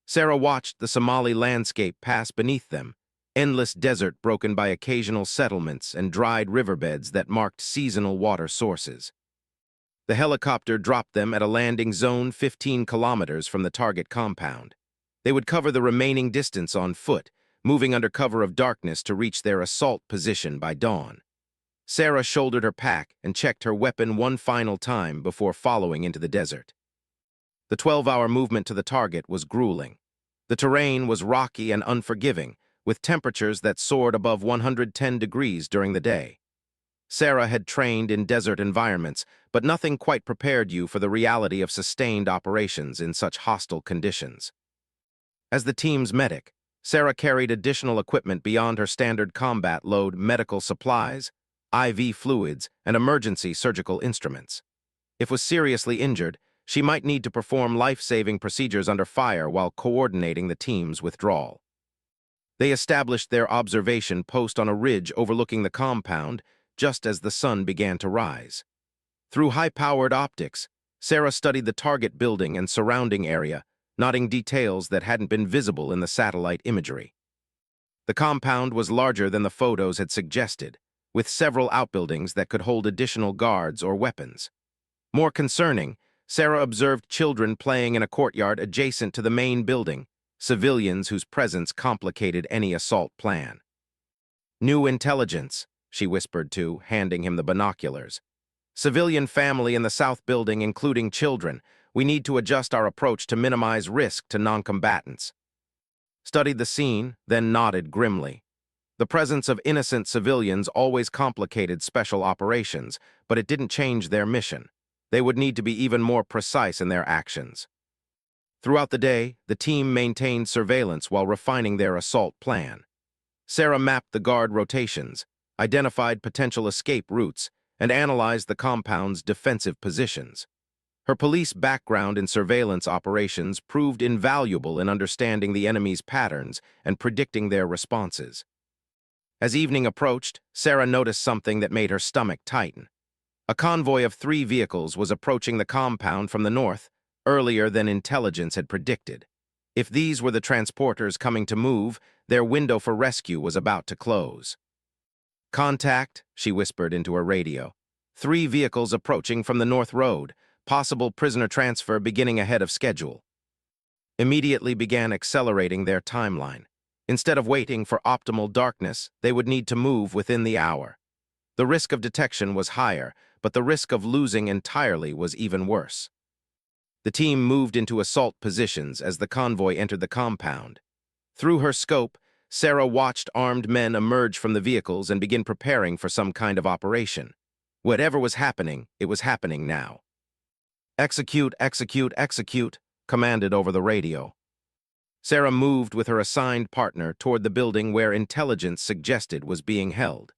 Sarah watched the Somali landscape pass beneath them, endless desert broken by occasional settlements and dried riverbeds that marked seasonal water sources. The helicopter dropped them at a landing zone 15 kilometers from the target compound. They would cover the remaining distance on foot, moving under cover of darkness to reach their assault position by dawn. Sarah shouldered her pack and checked her weapon one final time before following into the desert. The 12-hour movement to the target was grueling. The terrain was rocky and unforgiving, with temperatures that soared above 110 degrees during the day. Sarah had trained in desert environments, but nothing quite prepared you for the reality of sustained operations in such hostile conditions. As the team's medic, Sarah carried additional equipment beyond her standard combat load: medical supplies, IV fluids, and emergency surgical instruments. If was seriously injured, she might need to perform life-saving procedures under fire while coordinating the team's withdrawal. They established their observation post on a ridge overlooking the compound just as the sun began to rise. Through high-powered optics, Sarah studied the target building and surrounding area, noting details that hadn't been visible in the satellite imagery. The compound was larger than the photos had suggested, with several outbuildings that could hold additional guards or weapons. More concerning, Sarah observed children playing in a courtyard adjacent to the main building, civilians whose presence complicated any assault plan. "New intelligence," she whispered to, handing him the binoculars. "Civilian family in the south building, including children. We need to adjust our approach to minimize risk to non-combatants." Studied the scene, then nodded grimly. The presence of innocent civilians always complicated special operations, but it didn't change their mission. They would need to be even more precise in their actions. Throughout the day, the team maintained surveillance while refining their assault plan. Sarah mapped the guard rotations, identified potential escape routes, and analyzed the compound's defensive positions. Her police background in surveillance operations proved invaluable in understanding the enemy's patterns and predicting their responses. As evening approached, Sarah noticed something that made her stomach tighten. A convoy of 3 vehicles was approaching the compound from the north, earlier than intelligence had predicted. If these were the transporters coming to move, their window for rescue was about to close. "Contact," she whispered into her radio. "3 vehicles approaching from the North Road. Possible prisoner transfer beginning ahead of schedule." Immediately began accelerating their timeline. Instead of waiting for optimal darkness, they would need to move within the hour. The risk of detection was higher, but the risk of losing entirely was even worse. The team moved into assault positions as the convoy entered the compound. Through her scope, Sarah watched armed men emerge from the vehicles and begin preparing for some kind of operation. Whatever was happening, it was happening now. "Execute, execute, execute," commanded over the radio. Sarah moved with her assigned partner toward the building where intelligence suggested was being held.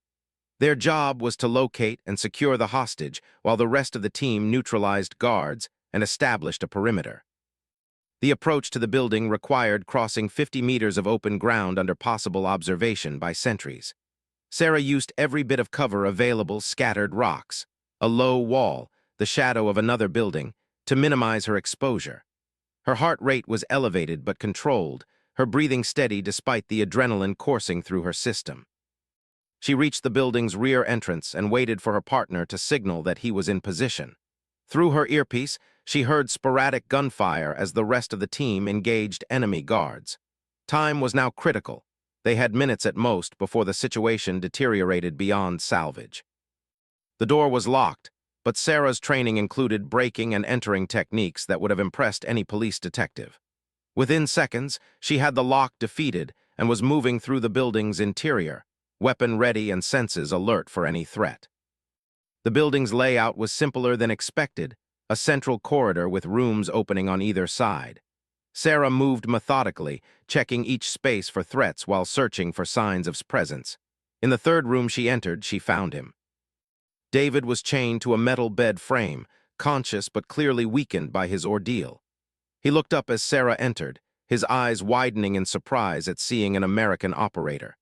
Their job was to locate and secure the hostage while the rest of the team neutralized guards and established a perimeter. The approach to the building required crossing 50 meters of open ground under possible observation by sentries. Sarah used every bit of cover available: scattered rocks, a low wall, the shadow of another building, to minimize her exposure. Her heart rate was elevated but controlled, her breathing steady despite the adrenaline coursing through her system. She reached the building's rear entrance and waited for her partner to signal that he was in position. Through her earpiece, she heard sporadic gunfire as the rest of the team engaged enemy guards. Time was now critical. They had minutes at most before the situation deteriorated beyond salvage. The door was locked, but Sarah's training included breaking and entering techniques that would have impressed any police detective. Within seconds, she had the lock defeated and was moving through the building's interior, weapon ready and senses alert for any threat. The building's layout was simpler than expected, a central corridor with rooms opening on either side. Sarah moved methodically, checking each space for threats while searching for signs of presence. In the third room she entered, she found him. David was chained to a metal bed frame, conscious but clearly weakened by his ordeal. He looked up as Sarah entered, his eyes widening in surprise at seeing an American operator.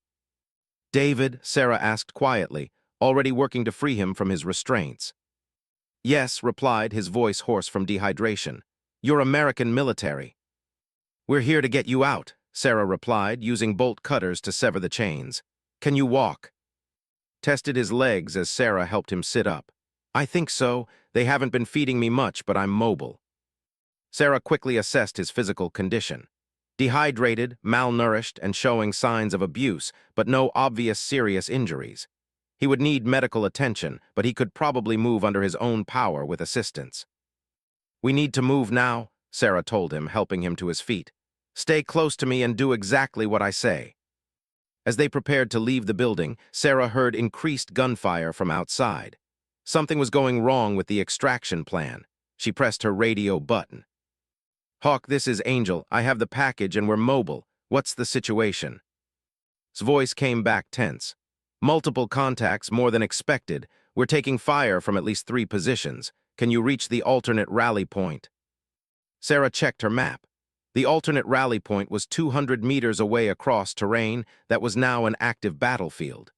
"David?" Sarah asked quietly, already working to free him from his restraints. "Yes," replied, his voice hoarse from dehydration. "You're American military." "We're here to get you out," Sarah replied, using bolt cutters to sever the chains. "Can you walk?" Tested his legs as Sarah helped him sit up. "I think so. They haven't been feeding me much, but I'm mobile." Sarah quickly assessed his physical condition. Dehydrated, malnourished, and showing signs of abuse, but no obvious serious injuries. He would need medical attention, but he could probably move under his own power with assistance. "We need to move now," Sarah told him, helping him to his feet. "Stay close to me and do exactly what I say." As they prepared to leave the building, Sarah heard increased gunfire from outside. Something was going wrong with the extraction plan. She pressed her radio button. "Hawk, this is Angel. I have the package and we're mobile. What's the situation?" His voice came back tense. "Multiple contacts, more than expected. We're taking fire from at least 3 positions. Can you reach the alternate rally point?" Sarah checked her map. The alternate rally point was 200 meters away across terrain that was now an active battlefield.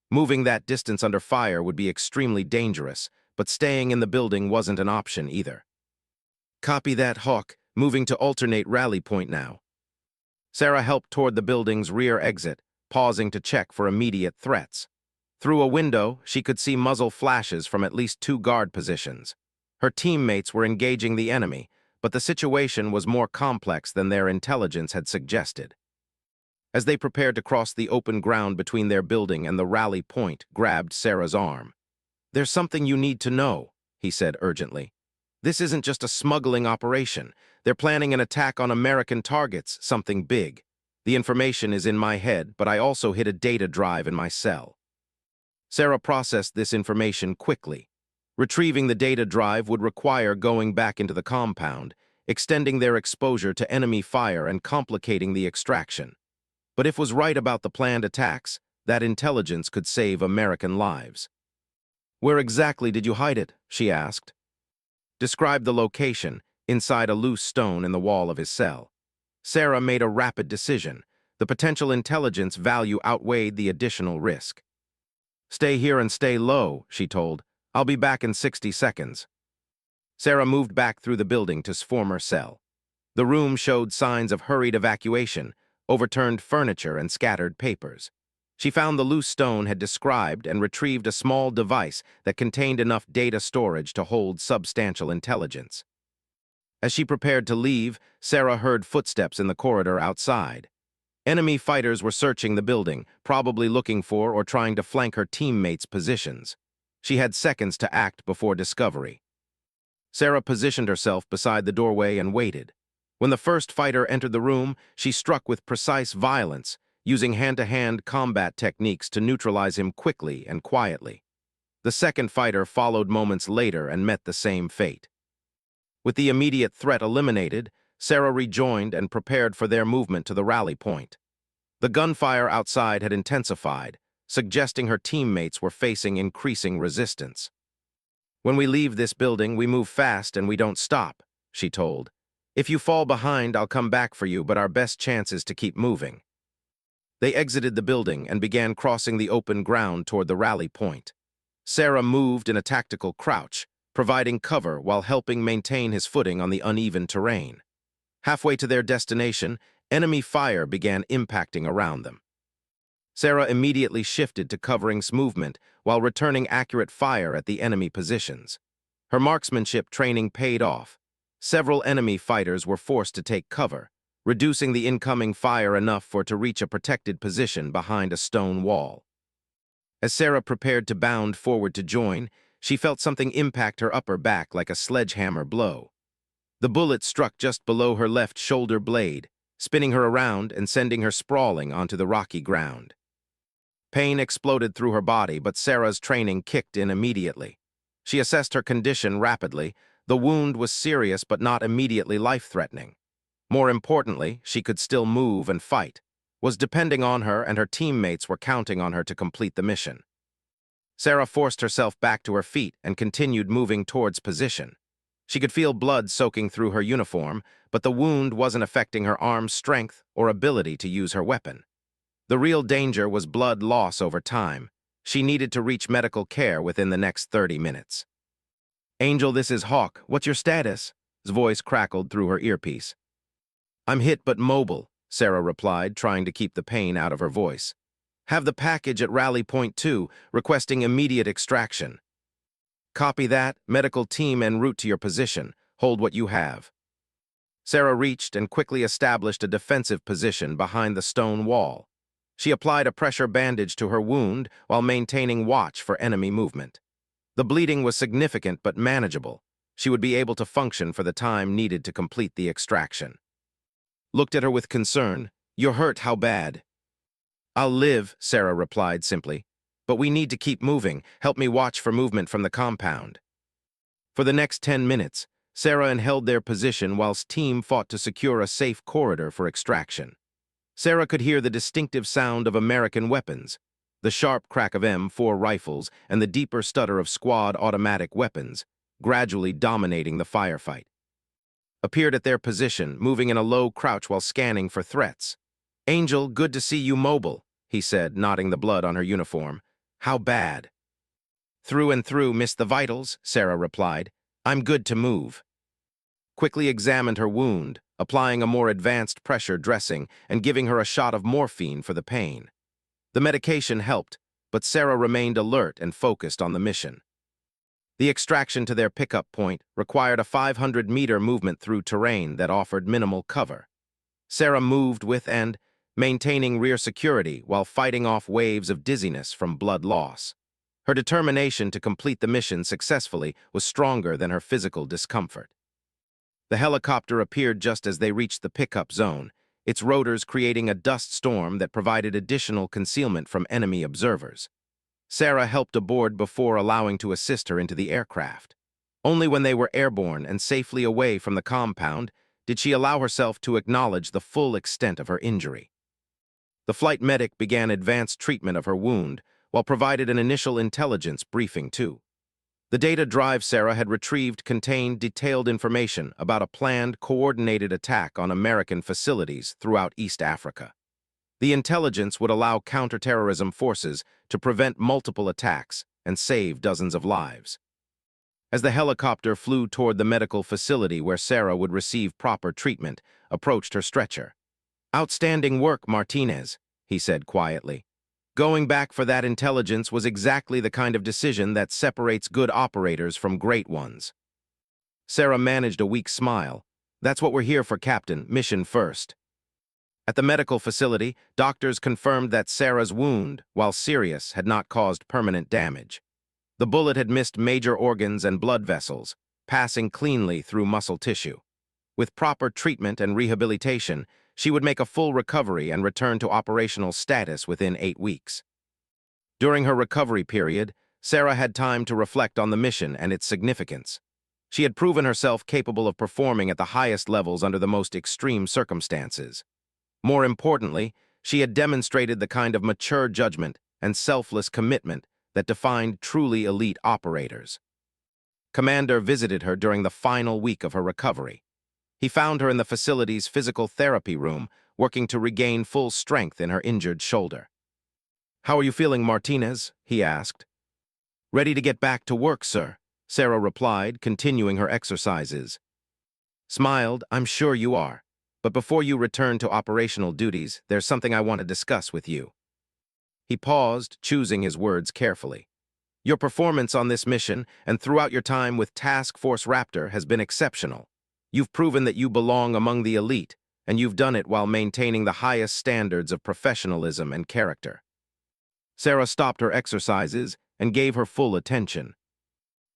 Moving that distance under fire would be extremely dangerous, but staying in the building wasn't an option either. "Copy that, Hawk. Moving to alternate rally point now." Sarah helped toward the building's rear exit, pausing to check for immediate threats. Through a window, she could see muzzle flashes from at least 2 guard positions. Her teammates were engaging the enemy, but the situation was more complex than their intelligence had suggested. As they prepared to cross the open ground between their building and the rally point, grabbed Sarah's arm. "There's something you need to know," he said urgently. "This isn't just a smuggling operation. They're planning an attack on American targets, something big. The information is in my head, but I also hid a data drive in my cell." Sarah processed this information quickly. Retrieving the data drive would require going back into the compound, extending their exposure to enemy fire and complicating the extraction. But if was right about the planned attacks, that intelligence could save American lives. "Where exactly did you hide it?" she asked. Described the location, inside a loose stone in the wall of his cell. Sarah made a rapid decision. The potential intelligence value outweighed the additional risk. "Stay here and stay low," she told. "I'll be back in 60 seconds." Sarah moved back through the building to his former cell. The room showed signs of hurried evacuation, overturned furniture and scattered papers. She found the loose stone had described and retrieved a small device that contained enough data storage to hold substantial intelligence. As she prepared to leave, Sarah heard footsteps in the corridor outside. Enemy fighters were searching the building, probably looking for or trying to flank her teammates' positions. She had seconds to act before discovery. Sarah positioned herself beside the doorway and waited. When the first fighter entered the room, she struck with precise violence, using hand-to-hand combat techniques to neutralize him quickly and quietly. The second fighter followed moments later and met the same fate. With the immediate threat eliminated, Sarah rejoined and prepared for their movement to the rally point. The gunfire outside had intensified, suggesting her teammates were facing increasing resistance. "When we leave this building, we move fast and we don't stop," she told. "If you fall behind, I'll come back for you, but our best chance is to keep moving." They exited the building and began crossing the open ground toward the rally point. Sarah moved in a tactical crouch, providing cover while helping maintain his footing on the uneven terrain. Halfway to their destination, enemy fire began impacting around them. Sarah immediately shifted to covering movement while returning accurate fire at the enemy positions. Her marksmanship training paid off. Several enemy fighters were forced to take cover, reducing the incoming fire enough for to reach a protected position behind a stone wall. As Sarah prepared to bound forward to join, she felt something impact her upper back like a sledgehammer blow. The bullet struck just below her left shoulder blade, spinning her around and sending her sprawling onto the rocky ground. Pain exploded through her body, but Sarah's training kicked in immediately. She assessed her condition rapidly. The wound was serious but not immediately life-threatening. More importantly, she could still move and fight, was depending on her, and her teammates were counting on her to complete the mission. Sarah forced herself back to her feet and continued moving towards position. She could feel blood soaking through her uniform, but the wound wasn't affecting her arm's strength or ability to use her weapon. The real danger was blood loss over time. She needed to reach medical care within the next 30 minutes. "Angel, this is Hawk. What's your status?" His voice crackled through her earpiece. "I'm hit but mobile," Sarah replied, trying to keep the pain out of her voice. "Have the package at Rally Point 2, requesting immediate extraction." "Copy that. Medical team en route to your position. Hold what you have." Sarah reached and quickly established a defensive position behind the stone wall. She applied a pressure bandage to her wound while maintaining watch for enemy movement. The bleeding was significant but manageable. She would be able to function for the time needed to complete the extraction. Looked at her with concern. "You're hurt, how bad?" "I'll live," Sarah replied simply. "But we need to keep moving. Help me watch for movement from the compound." For the next 10 minutes, Sarah held their position whilst team fought to secure a safe corridor for extraction. Sarah could hear the distinctive sound of American weapons, the sharp crack of M4 rifles and the deeper stutter of squad automatic weapons, gradually dominating the firefight. Appeared at their position, moving in a low crouch while scanning for threats. "Angel, good to see you mobile," he said, nodding the blood on her uniform. "How bad?" "Through and through, missed the vitals," Sarah replied. "I'm good to move." Quickly examined her wound, applying a more advanced pressure dressing and giving her a shot of morphine for the pain. The medication helped, but Sarah remained alert and focused on the mission. The extraction to their pickup point required a 500-meter movement through terrain that offered minimal cover. Sarah moved with and maintaining rear security while fighting off waves of dizziness from blood loss. Her determination to complete the mission successfully was stronger than her physical discomfort. The helicopter appeared just as they reached the pickup zone, its rotors creating a dust storm that provided additional concealment from enemy observers. Sarah helped aboard before allowing to assist her into the aircraft. Only when they were airborne and safely away from the compound did she allow herself to acknowledge the full extent of her injury. The flight medic began advanced treatment of her wound, while provided an initial intelligence briefing too. The data drive Sarah had retrieved contained detailed information about a planned, coordinated attack on American facilities throughout East Africa. The intelligence would allow counterterrorism forces to prevent multiple attacks and save dozens of lives. As the helicopter flew toward the medical facility where Sarah would receive proper treatment, approached her stretcher. "Outstanding work, Martinez," he said quietly. "Going back for that intelligence was exactly the kind of decision that separates good operators from great ones." Sarah managed a weak smile. "That's what we're here for, Captain. Mission first." At the medical facility, doctors confirmed that Sarah's wound, while serious, had not caused permanent damage. The bullet had missed major organs and blood vessels, passing cleanly through muscle tissue. With proper treatment and rehabilitation, she would make a full recovery and return to operational status within 8 weeks. During her recovery period, Sarah had time to reflect on the mission and its significance. She had proven herself capable of performing at the highest levels under the most extreme circumstances. More importantly, she had demonstrated the kind of mature judgment and selfless commitment that defined truly elite operators. Commander visited her during the final week of her recovery. He found her in the facility's physical therapy room, working to regain full strength in her injured shoulder. "How are you feeling, Martinez?" he asked. "Ready to get back to work, sir," Sarah replied, continuing her exercises. Smiled, "I'm sure you are. But before you return to operational duties, there's something I want to discuss with you." He paused, choosing his words carefully. "Your performance on this mission and throughout your time with Task Force Raptor has been exceptional. You've proven that you belong among the elite, and you've done it while maintaining the highest standards of professionalism and character." Sarah stopped her exercises and gave her full attention.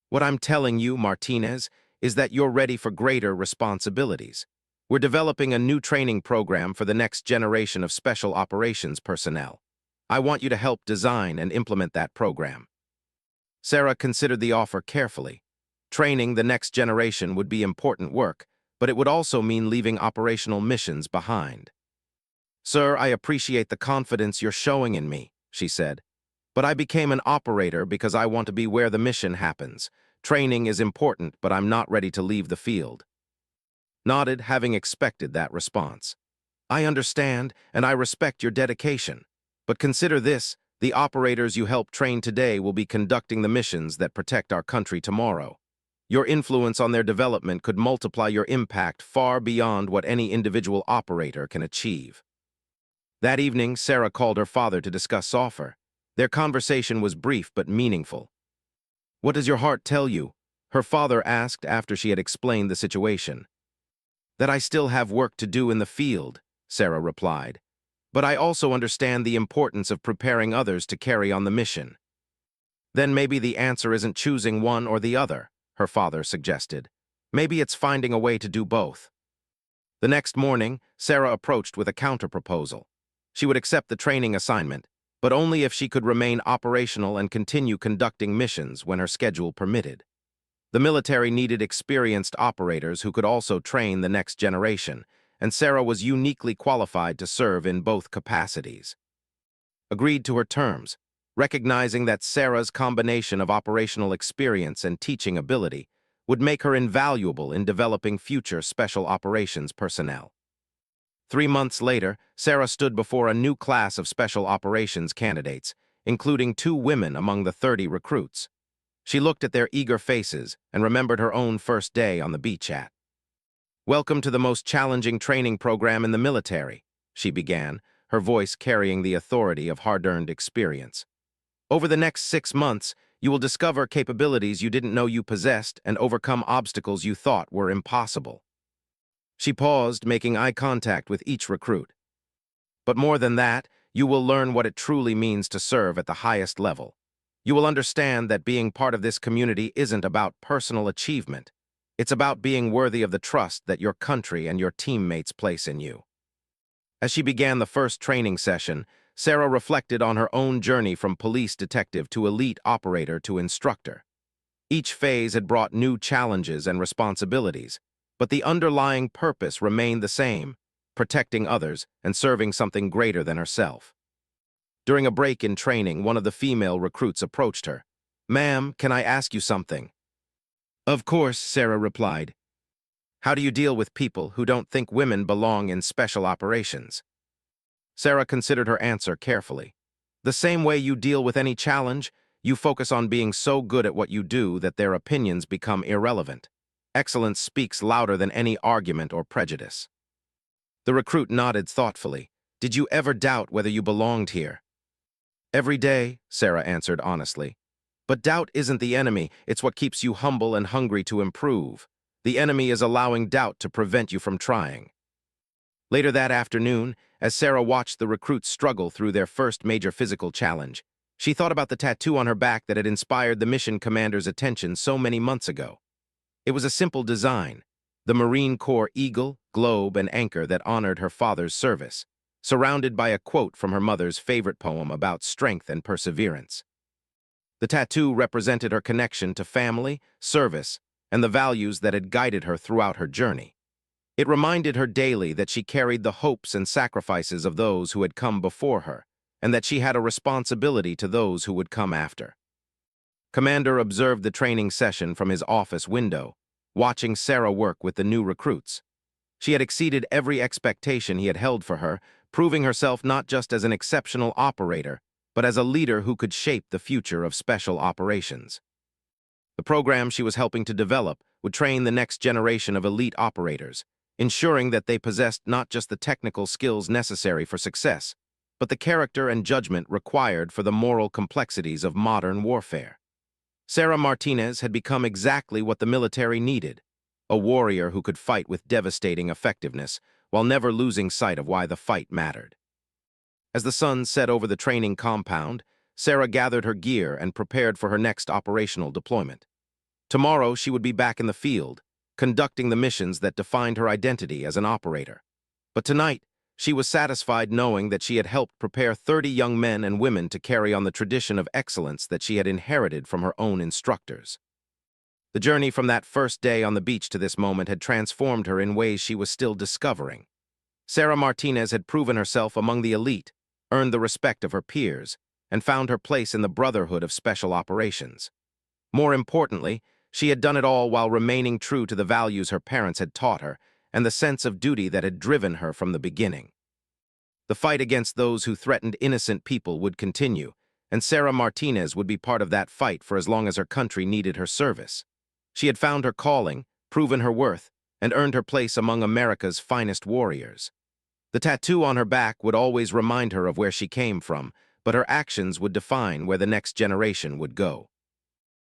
"What I'm telling you, Martinez, is that you're ready for greater responsibilities. We're developing a new training program for the next generation of special operations personnel. I want you to help design and implement that program." Sarah considered the offer carefully. Training the next generation would be important work, but it would also mean leaving operational missions behind. "Sir, I appreciate the confidence you're showing in me," she said. "But I became an operator because I want to be where the mission happens. Training is important, but I'm not ready to leave the field." Nodded, having expected that response. "I understand, and I respect your dedication. But consider this, the operators you help train today will be conducting the missions that protect our country tomorrow. Your influence on their development could multiply your impact far beyond what any individual operator can achieve." That evening, Sarah called her father to discuss offer. Their conversation was brief but meaningful. "What does your heart tell you?" her father asked after she had explained the situation. That I still have work to do in the field, Sarah replied. But I also understand the importance of preparing others to carry on the mission. Then maybe the answer isn't choosing one or the other, her father suggested. Maybe it's finding a way to do both. The next morning, Sarah approached with a counterproposal. She would accept the training assignment, but only if she could remain operational and continue conducting missions when her schedule permitted. The military needed experienced operators who could also train the next generation, and Sarah was uniquely qualified to serve in both capacities. Agreed to her terms, recognizing that Sarah's combination of operational experience and teaching ability would make her invaluable in developing future special operations personnel. 3 months later, Sarah stood before a new class of special operations candidates, including 2 women among the 30 recruits. She looked at their eager faces and remembered her own first day on the beach at. "Welcome to the most challenging training program in the military," she began, her voice carrying the authority of hard-earned experience. "Over the next 6 months, you will discover capabilities you didn't know you possessed and overcome obstacles you thought were impossible." She paused, making eye contact with each recruit. "But more than that, you will learn what it truly means to serve at the highest level. You will understand that being part of this community isn't about personal achievement. It's about being worthy of the trust that your country and your teammates place in you." As she began the first training session, Sarah reflected on her own journey from police detective to elite operator to instructor. Each phase had brought new challenges and responsibilities, but the underlying purpose remained the same: protecting others and serving something greater than herself. During a break in training, one of the female recruits approached her. "Ma'am, can I ask you something?" "Of course," Sarah replied. "How do you deal with people who don't think women belong in special operations?" Sarah considered her answer carefully. "The same way you deal with any challenge, you focus on being so good at what you do that their opinions become irrelevant. Excellence speaks louder than any argument or prejudice." The recruit nodded thoughtfully. "Did you ever doubt whether you belonged here?" "Every day," Sarah answered honestly. "But doubt isn't the enemy, it's what keeps you humble and hungry to improve. The enemy is allowing doubt to prevent you from trying." Later that afternoon, as Sarah watched the recruits struggle through their first major physical challenge, she thought about the tattoo on her back that had inspired the mission commander's attention so many months ago. It was a simple design, the Marine Corps eagle, globe, and anchor that honored her father's service, surrounded by a quote from her mother's favorite poem about strength and perseverance. The tattoo represented her connection to family, service, and the values that had guided her throughout her journey. It reminded her daily that she carried the hopes and sacrifices of those who had come before her, and that she had a responsibility to those who would come after. Commander observed the training session from his office window, watching Sarah work with the new recruits. She had exceeded every expectation he had held for her, proving herself not just as an exceptional operator, but as a leader who could shape the future of special operations. The program she was helping to develop would train the next generation of elite operators, ensuring that they possessed not just the technical skills necessary for success, but the character and judgment required for the moral complexities of modern warfare. Sarah Martinez had become exactly what the military needed: a warrior who could fight with devastating effectiveness while never losing sight of why the fight mattered. As the sun set over the training compound, Sarah gathered her gear and prepared for her next operational deployment. Tomorrow she would be back in the field, conducting the missions that defined her identity as an operator. But tonight, she was satisfied knowing that she had helped prepare 30 young men and women to carry on the tradition of excellence that she had inherited from her own instructors. The journey from that first day on the beach to this moment had transformed her in ways she was still discovering. Sarah Martinez had proven herself among the elite, earned the respect of her peers, and found her place in the brotherhood of special operations. More importantly, she had done it all while remaining true to the values her parents had taught her and the sense of duty that had driven her from the beginning. The fight against those who threatened innocent people would continue, and Sarah Martinez would be part of that fight for as long as her country needed her service. She had found her calling, proven her worth, and earned her place among America's finest warriors. The tattoo on her back would always remind her of where she came from, but her actions would define where the next generation would go.